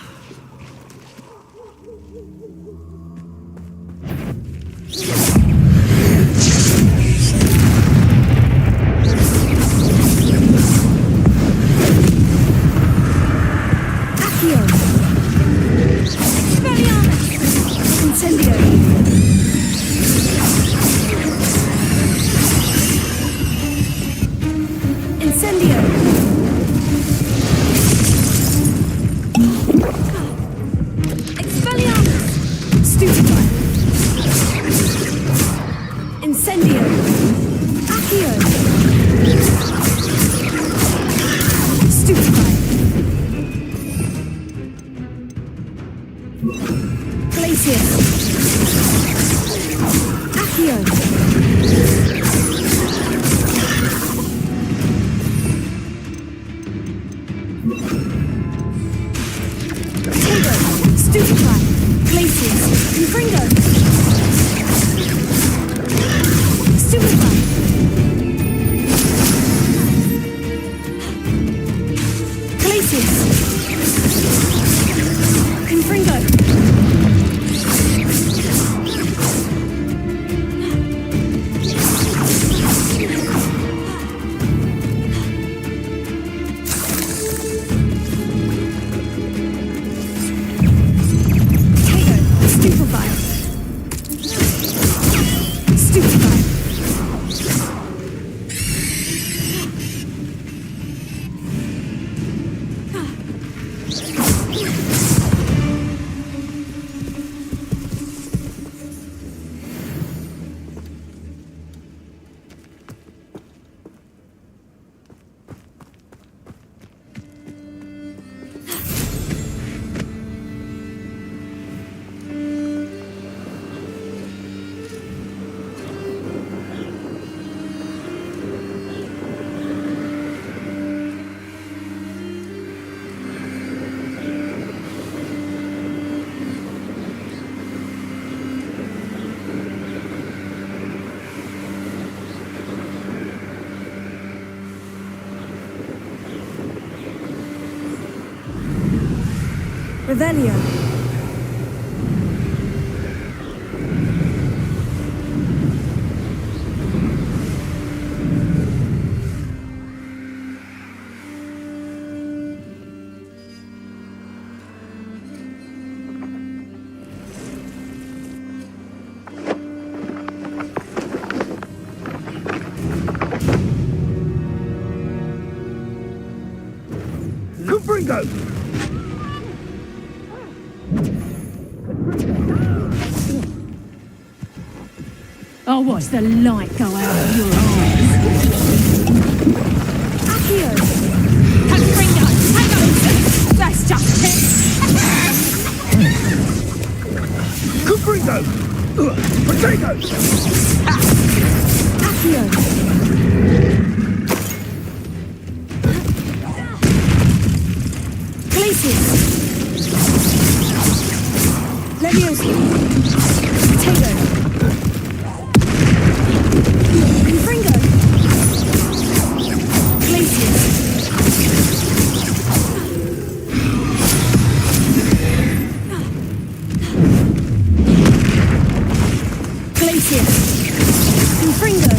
Revelio. Oh, watch the light go out of your eyes. Accio! Confringo! Hang that's just it! Confringo! Potato! Accio! Glacius! Leviosa! Potato! Confringo! Glacius! Glacius. Confringo.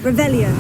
Revelio.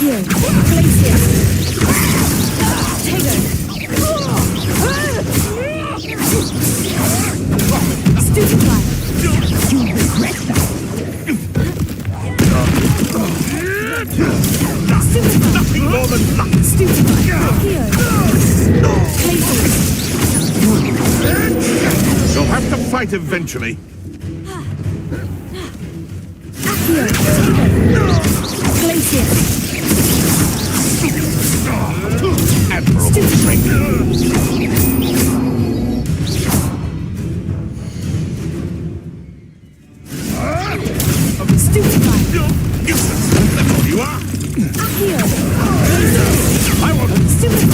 Here, Glacier. Tago. Stupefy. You regret that. Stupefy. Nothing more than luck. Stupefy. Here. Glacier. You'll have to fight eventually. Here, Tago. Glacier. Admirable strength. Stupefy. Useless. That's all you are. Here. I want to Stupefy.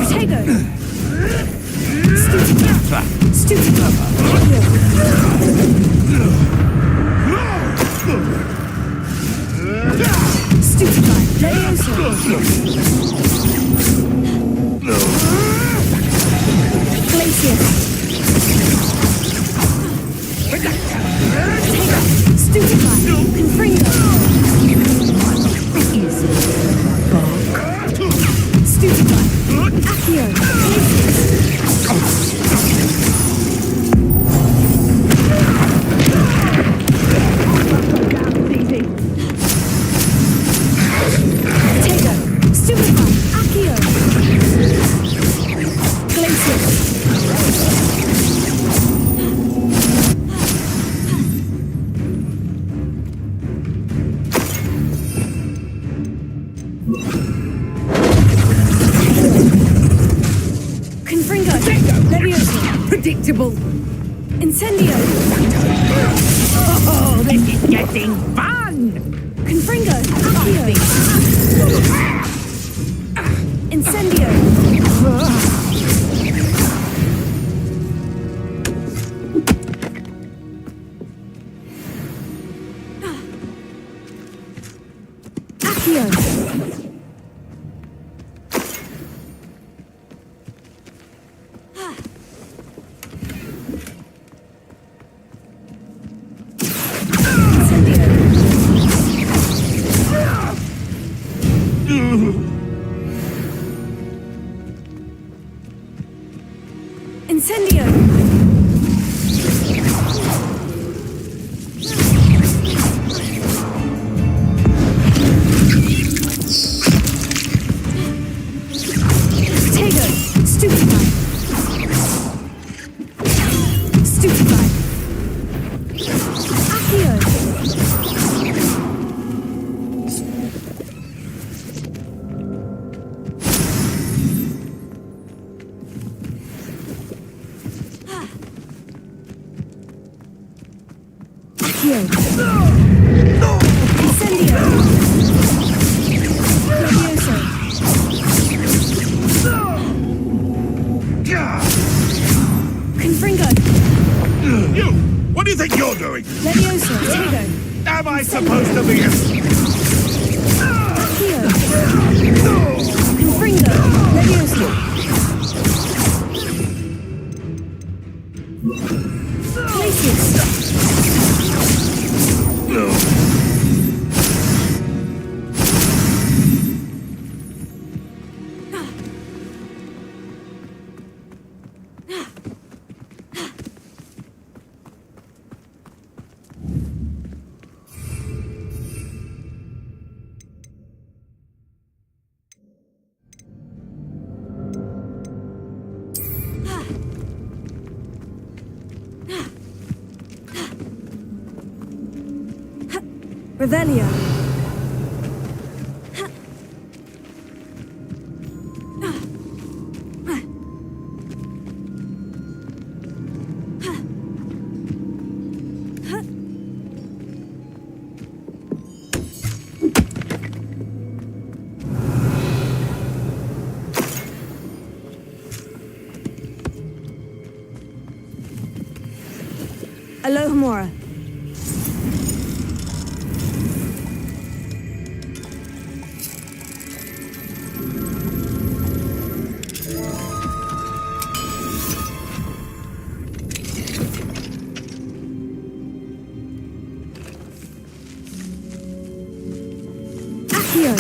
Tago. Stupefy. Stupefy. Stupefy. Levioso. Glacier. Stupefy. Confringo. Easy. Bark. Stupefy. Accio. Tago. Stupefy. Accio. Glacier. Confringo. Levioso. Predictable. Incendio. Oh, this is getting fun! Confringo. Accio. Incendio. Accio. Incendio! Accio! Confringo! Leviosa! Glacius! Revelio. Alohomora. Accio.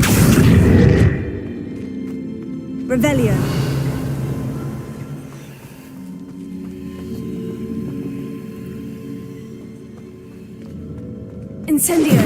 Revelio. Incendio.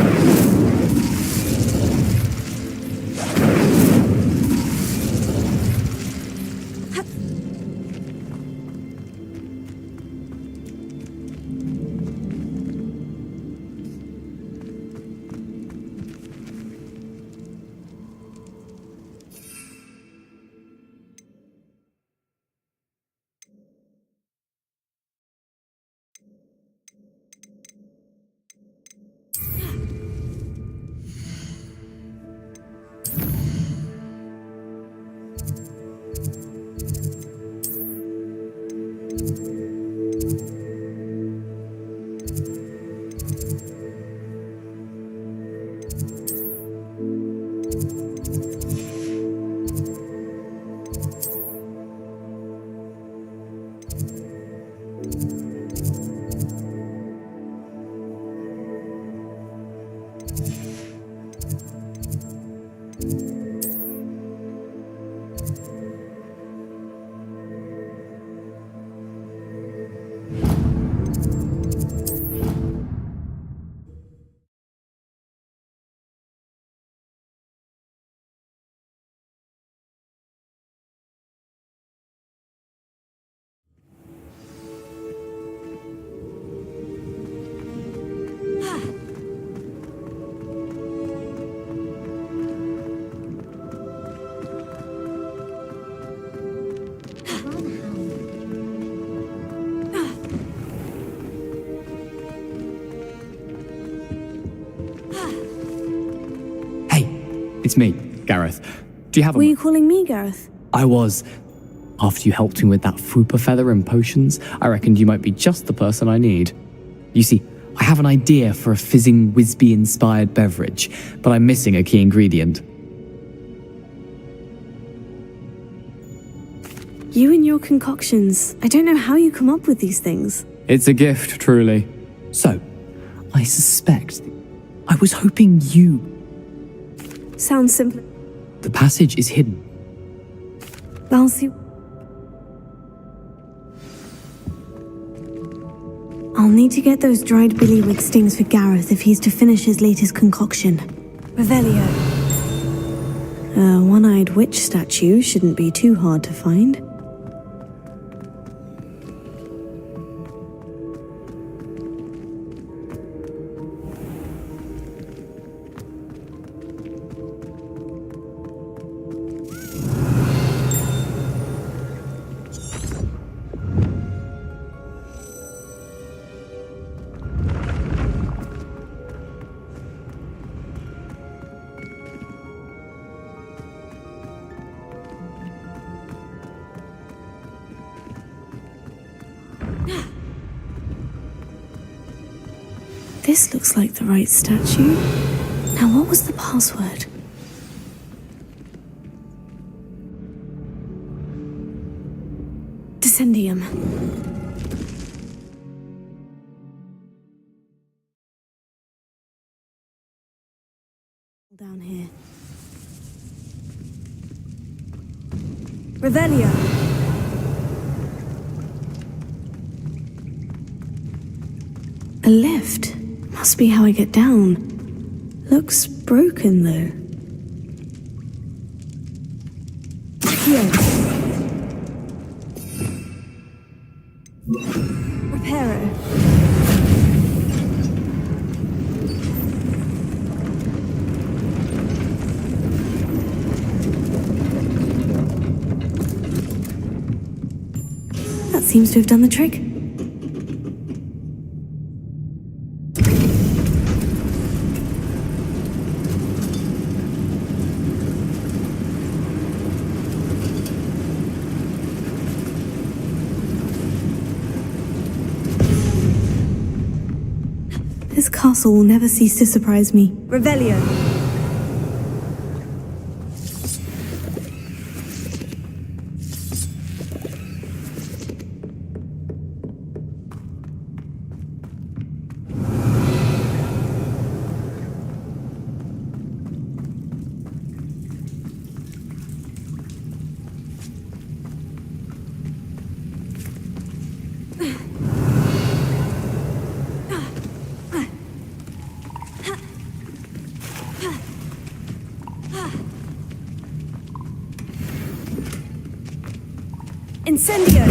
It's me, Gareth. Do you have a... Were you calling me Gareth? I was. After you helped me with that Fupa feather and potions, I reckoned you might be just the person I need. You see, I have an idea for a fizzing Wisby-inspired beverage, but I'm missing a key ingredient. You and your concoctions. I don't know how you come up with these things. It's a gift, truly. So, I suspect... I was hoping you... Sounds simple. The passage is hidden. I'll see. I'll need to get those dried billywig stings for Gareth if he's to finish his latest concoction. Revelio. A one-eyed witch statue shouldn't be too hard to find. This looks like the right statue. Now, what was the password? Incendium. Down here. Revelio. A lift. Must be how I get down. Looks broken though. Here. Reparo. That seems to have done the trick. This castle will never cease to surprise me. Revelio. Incendio!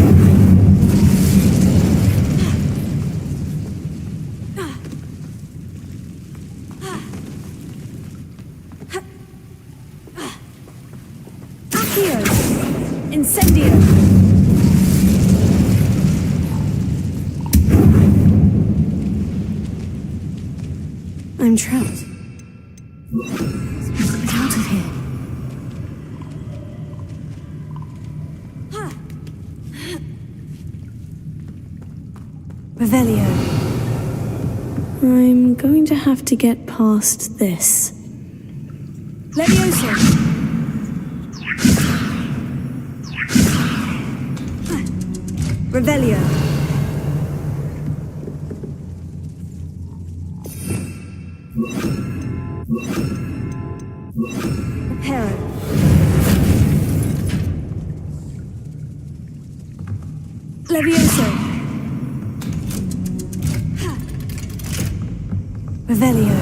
Accio! Incendio! I'm trapped. Get out of here. Revelio. I'm going to have to get past this. Levioso. Revelio. Reparo. Levioso. Revelio.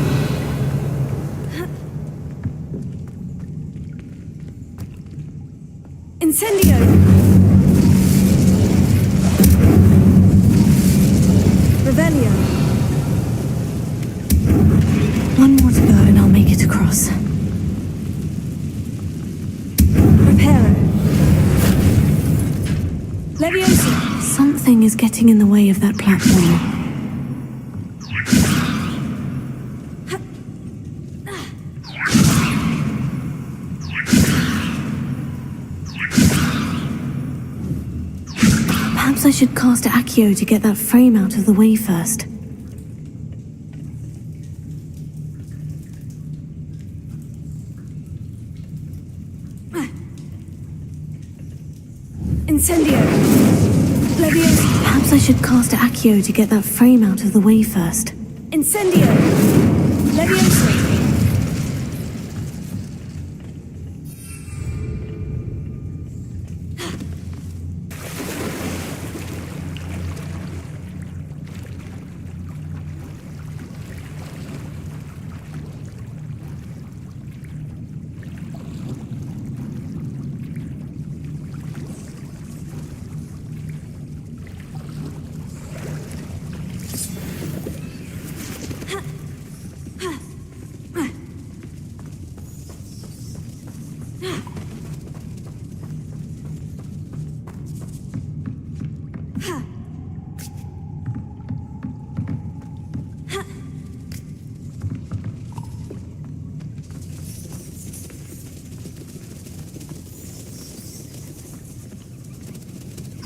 Incendio! Revelio. One more to go and I'll make it across. Reparo. Levioso. Something is getting in the way of that platform. Perhaps I should cast Accio to get that frame out of the way first. Incendio! Levioso! Perhaps I should cast Accio to get that frame out of the way first. Incendio! Levioso!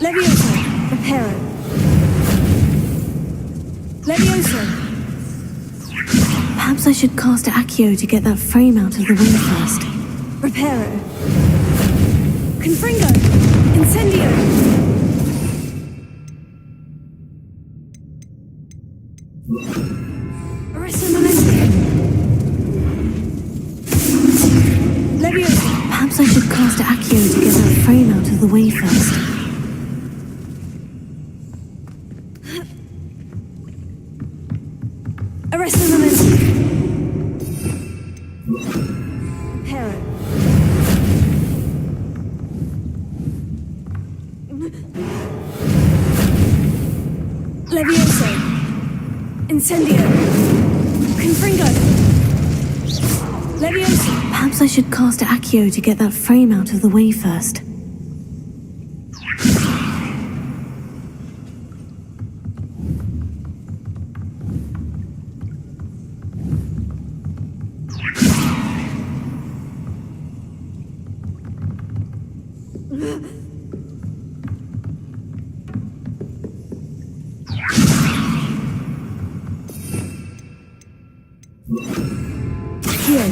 Levioso! Reparo! Levioso! Perhaps I should cast Accio to get that frame out of the way first. Reparo! Confringo! Incendio! way first. Arrest the momentum. Hero. Levioso. Incendio. Confringo. Levioso. Perhaps I should cast Accio to get that frame out of the way first. Here.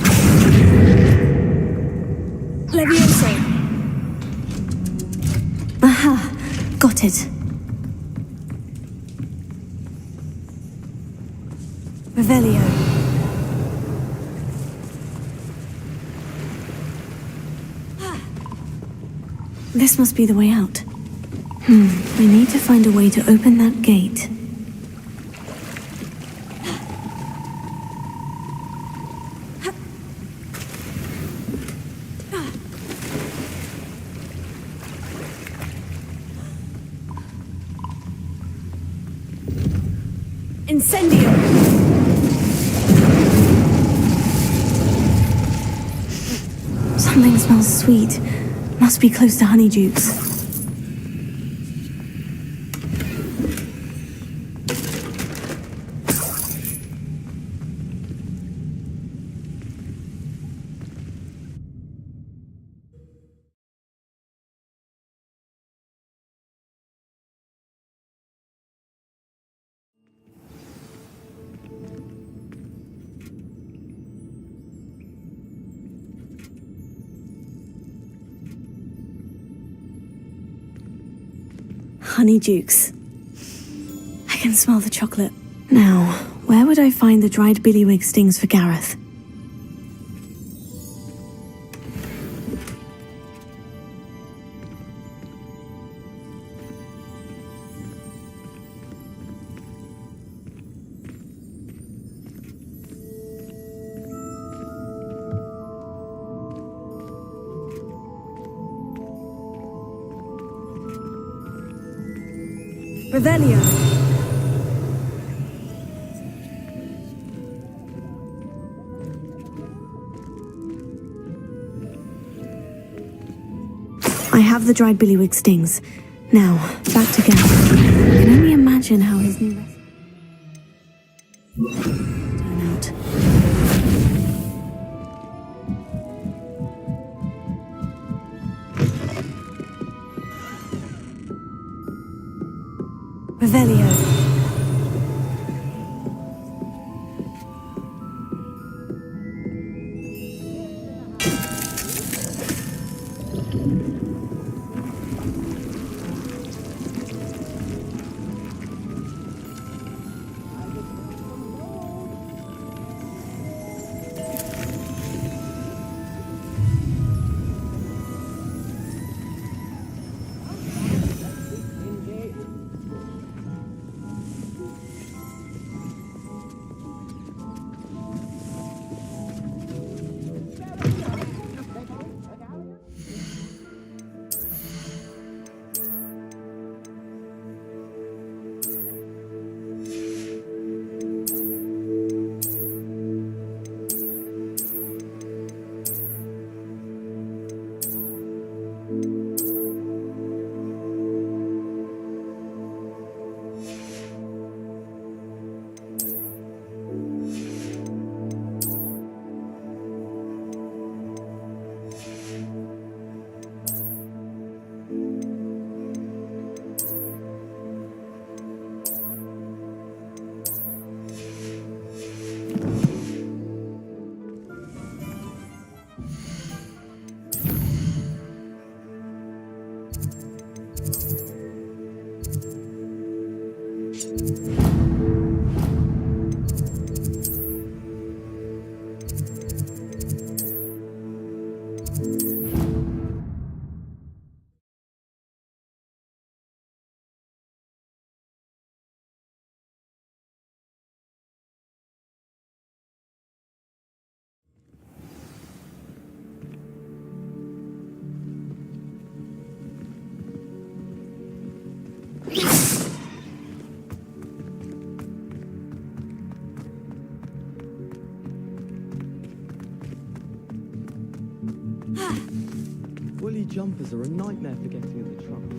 Levioso. Aha, got it. Revelio. This must be the way out. We need to find a way to open that gate. Incendio! Something smells sweet. Must be close to Honeydukes. Honeydukes. I can smell the chocolate. Now, where would I find the dried billywig stings for Gareth? Revelio. I have the dried billywig stings. Now, back to Gareth. I can only imagine how his new recipe turn out. Revelio. woolly jumpers are a nightmare for getting in the trunk.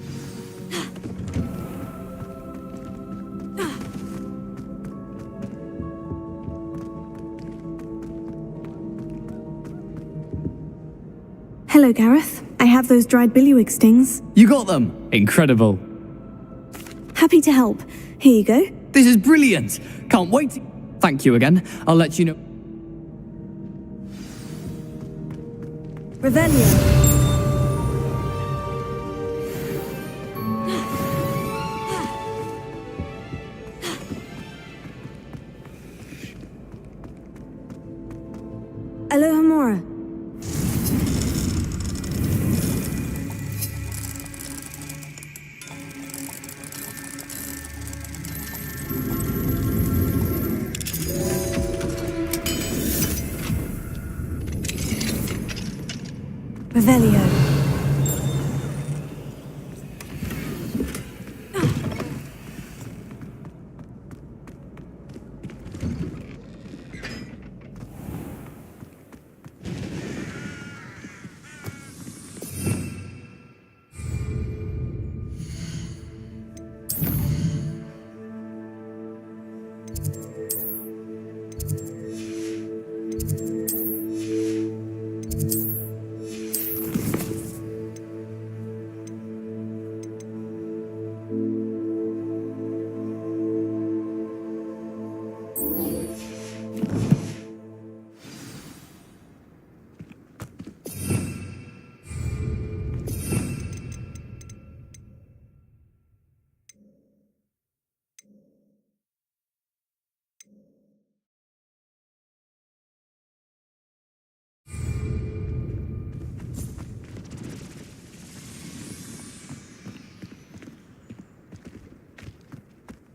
Hello, Gareth. I have those dried billywig stings. You got them! Incredible. Happy to help. Here you go. This is brilliant! Can't wait to... Thank you again. I'll let you know... Revelio. Alohomora. Revelio.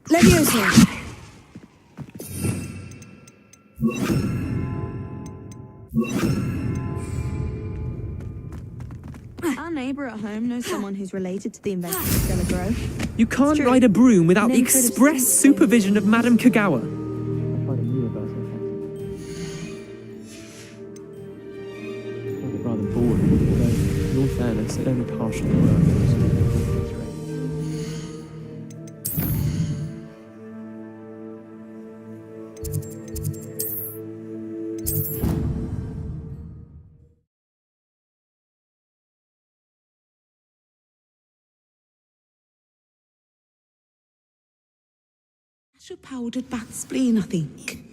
Leviosa. Our neighbour at home knows someone who's related to the inventor of Stella Grove. You can't ride a broom without the express supervision of Madame Kagawa. I tried a universal effect. Rather boring, although, in all fairness, it only partially works. Natural powdered bat spleen, I think.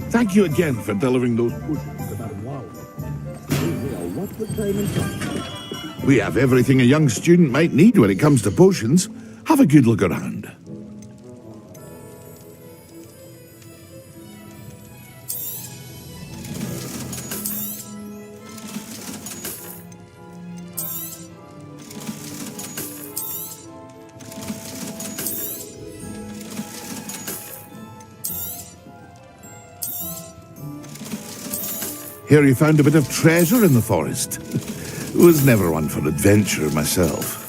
Thank you again for delivering those pushers to Madame Wow. We have everything a young student might need when it comes to potions. Have a good look around. Hear you found a bit of treasure in the forest. Was never one for adventure myself.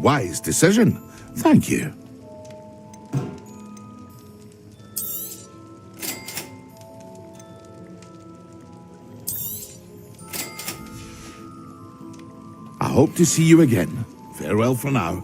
wise decision. Thank you. I hope to see you again. Farewell for now.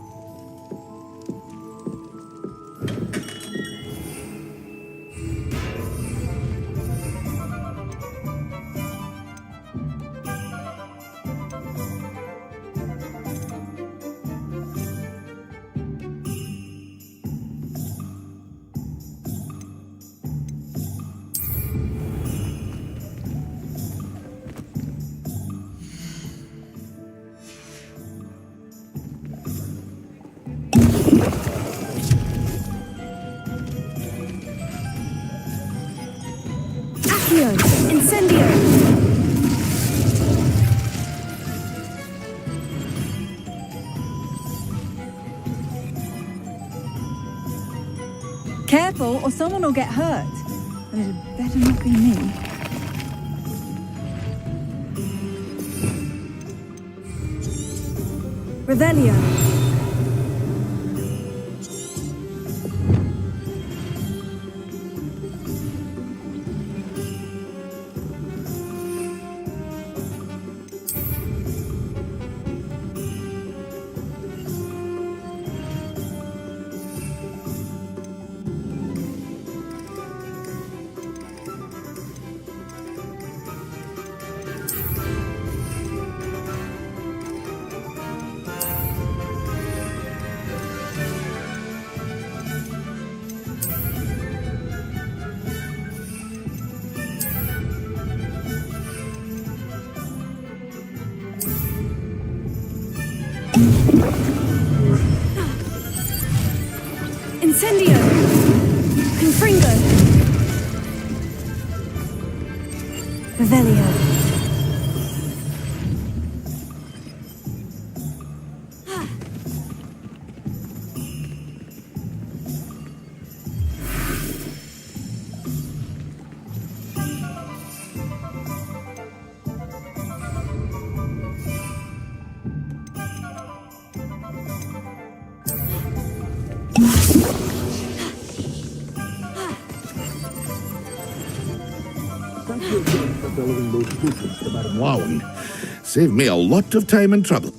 Incendio! Careful, or someone will get hurt. And it better not be me. Revelio. Incendio! Confringo! Revelio. Wow, and saved me a lot of time and trouble.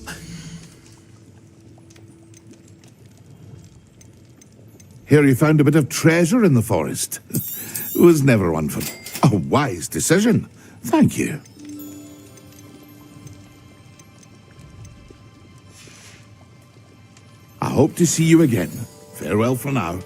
Here you found a bit of treasure in the forest. Was never one for a wise decision. Thank you. I hope to see you again. Farewell for now.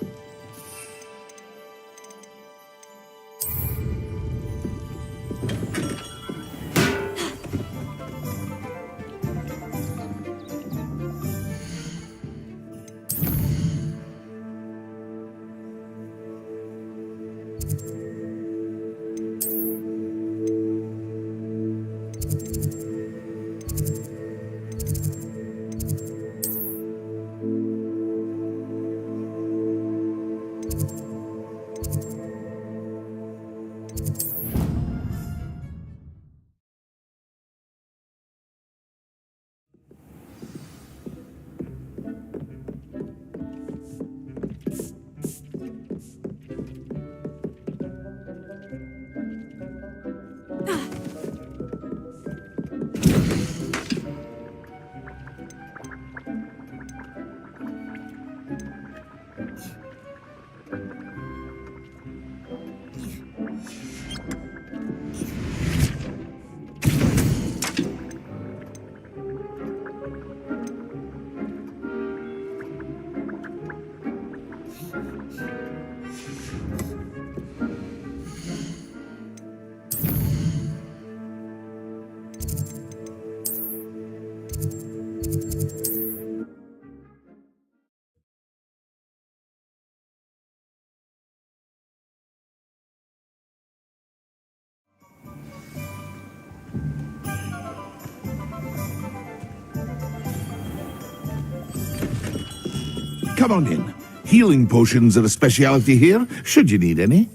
Come on in. Healing potions are a speciality here, should you need any.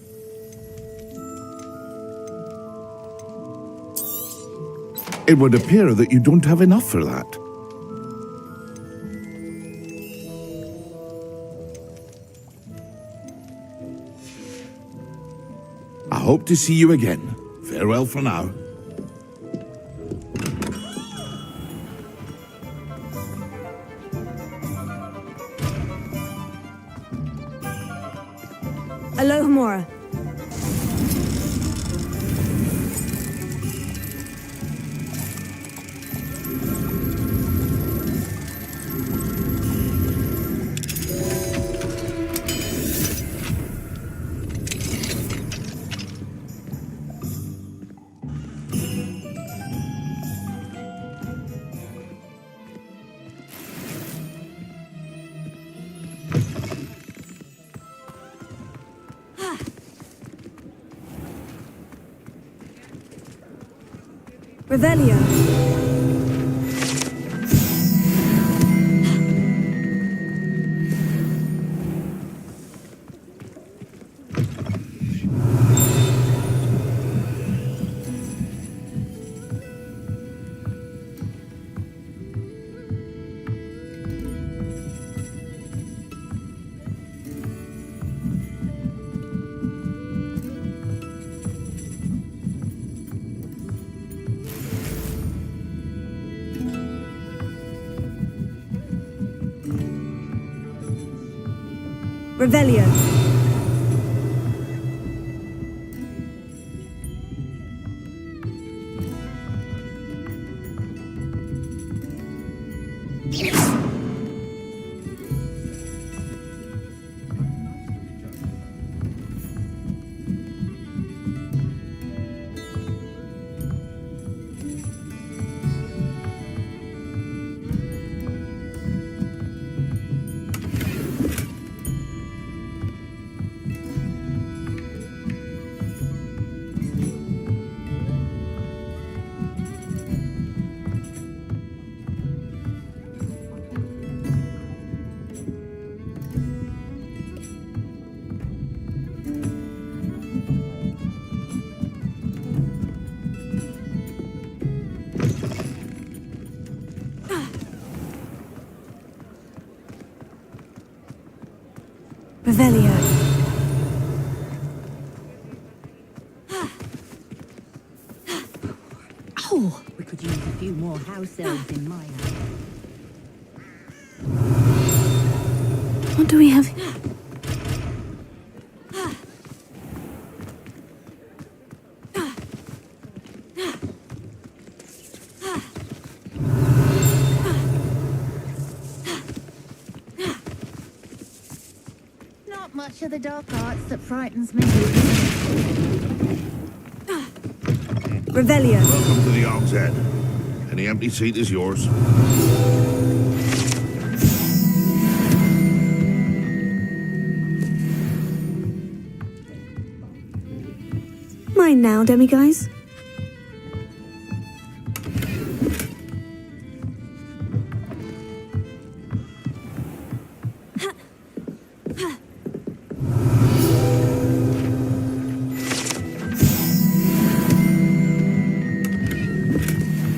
It would appear that you don't have enough for that. I hope to see you again. Farewell for now. Alohomora. Revelio. Revelio. Revelio. Oh, we could use a few more house elves in my house. What do we have? Not much of the dark arts that frightens me. Revelio. Welcome to the Og's Head. Any empty seat is yours. Mine now, demiguise.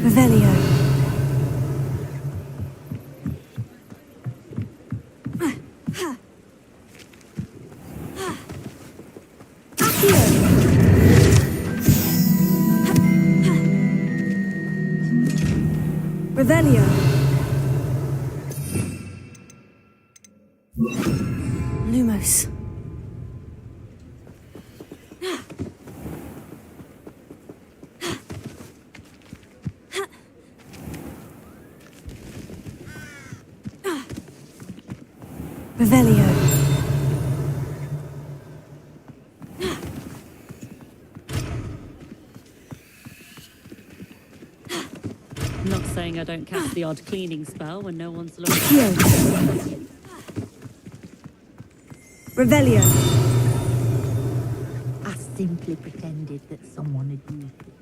Revelio. Revelio. Lumos. Revelio. Not saying I don't cast the odd cleaning spell when no one's looking. Revelio. I simply pretended that someone had used it.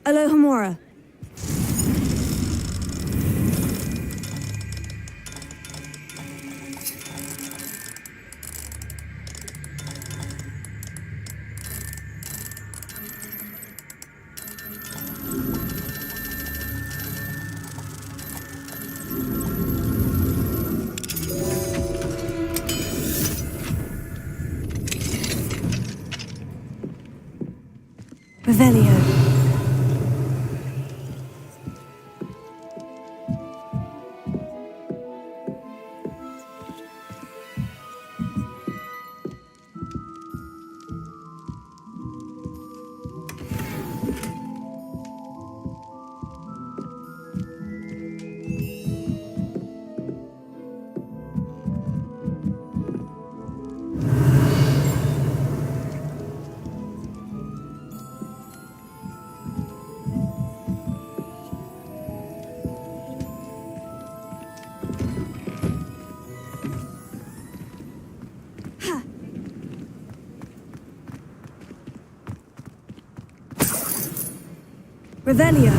Alohomora. Revelio. Revelio.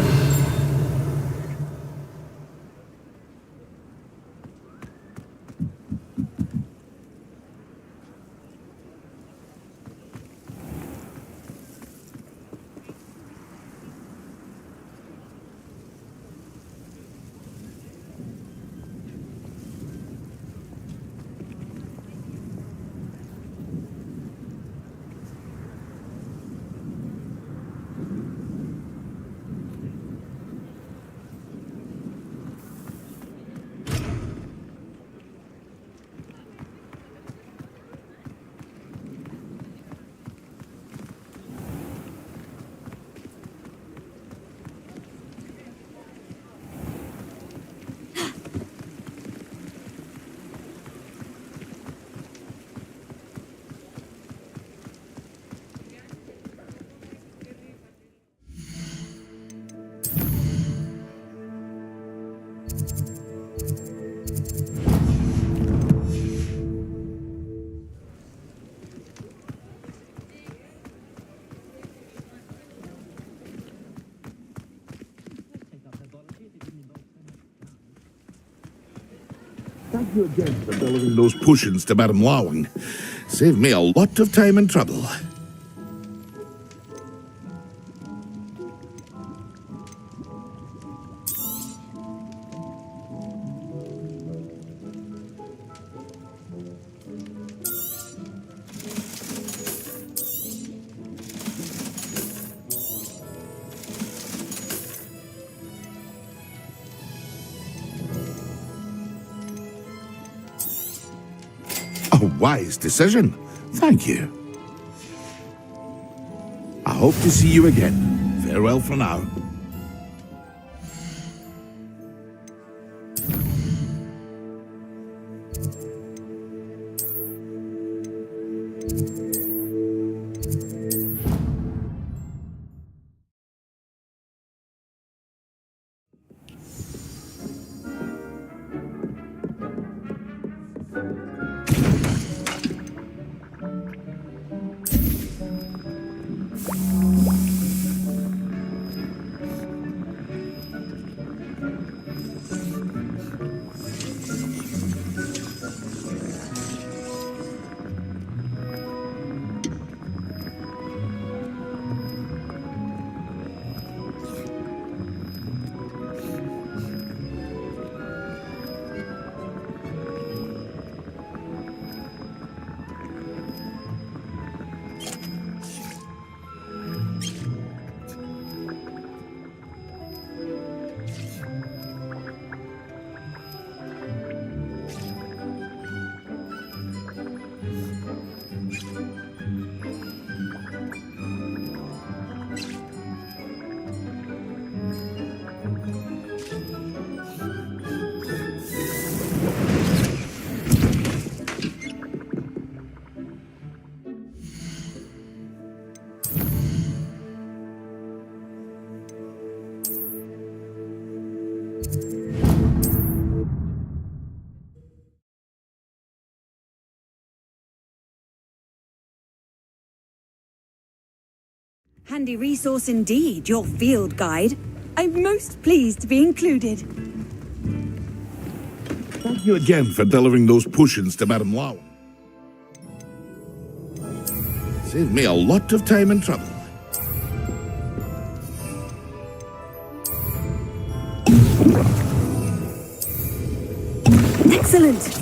Thank you again for delivering those potions to Madame Lawing. Saved me a lot of time and trouble. A wise decision. Thank you. I hope to see you again. Farewell for now. Handy resource indeed, your field guide. I'm most pleased to be included. Thank you again for delivering those potions to Madame Lawing. Saved me a lot of time and trouble. Excellent!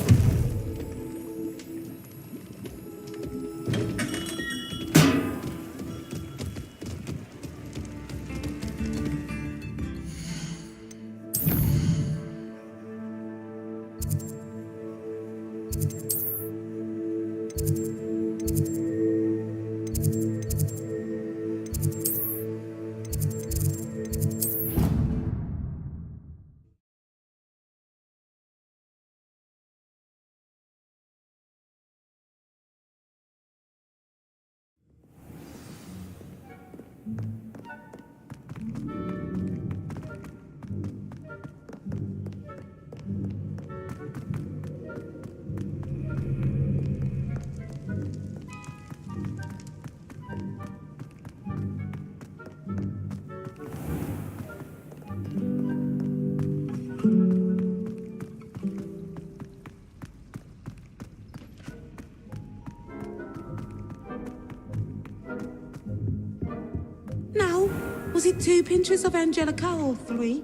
Now, was it 2 pinches of Angelica or 3?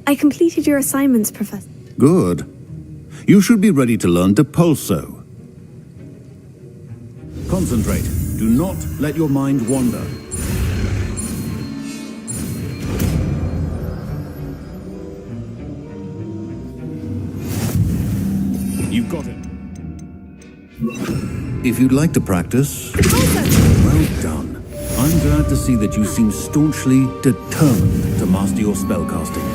I completed your assignments, Professor. Good. You should be ready to learn Depulso. Concentrate. Do not let your mind wander. You've got it. If you'd like to practice, well done. I'm glad to see that you seem staunchly determined to master your spellcasting.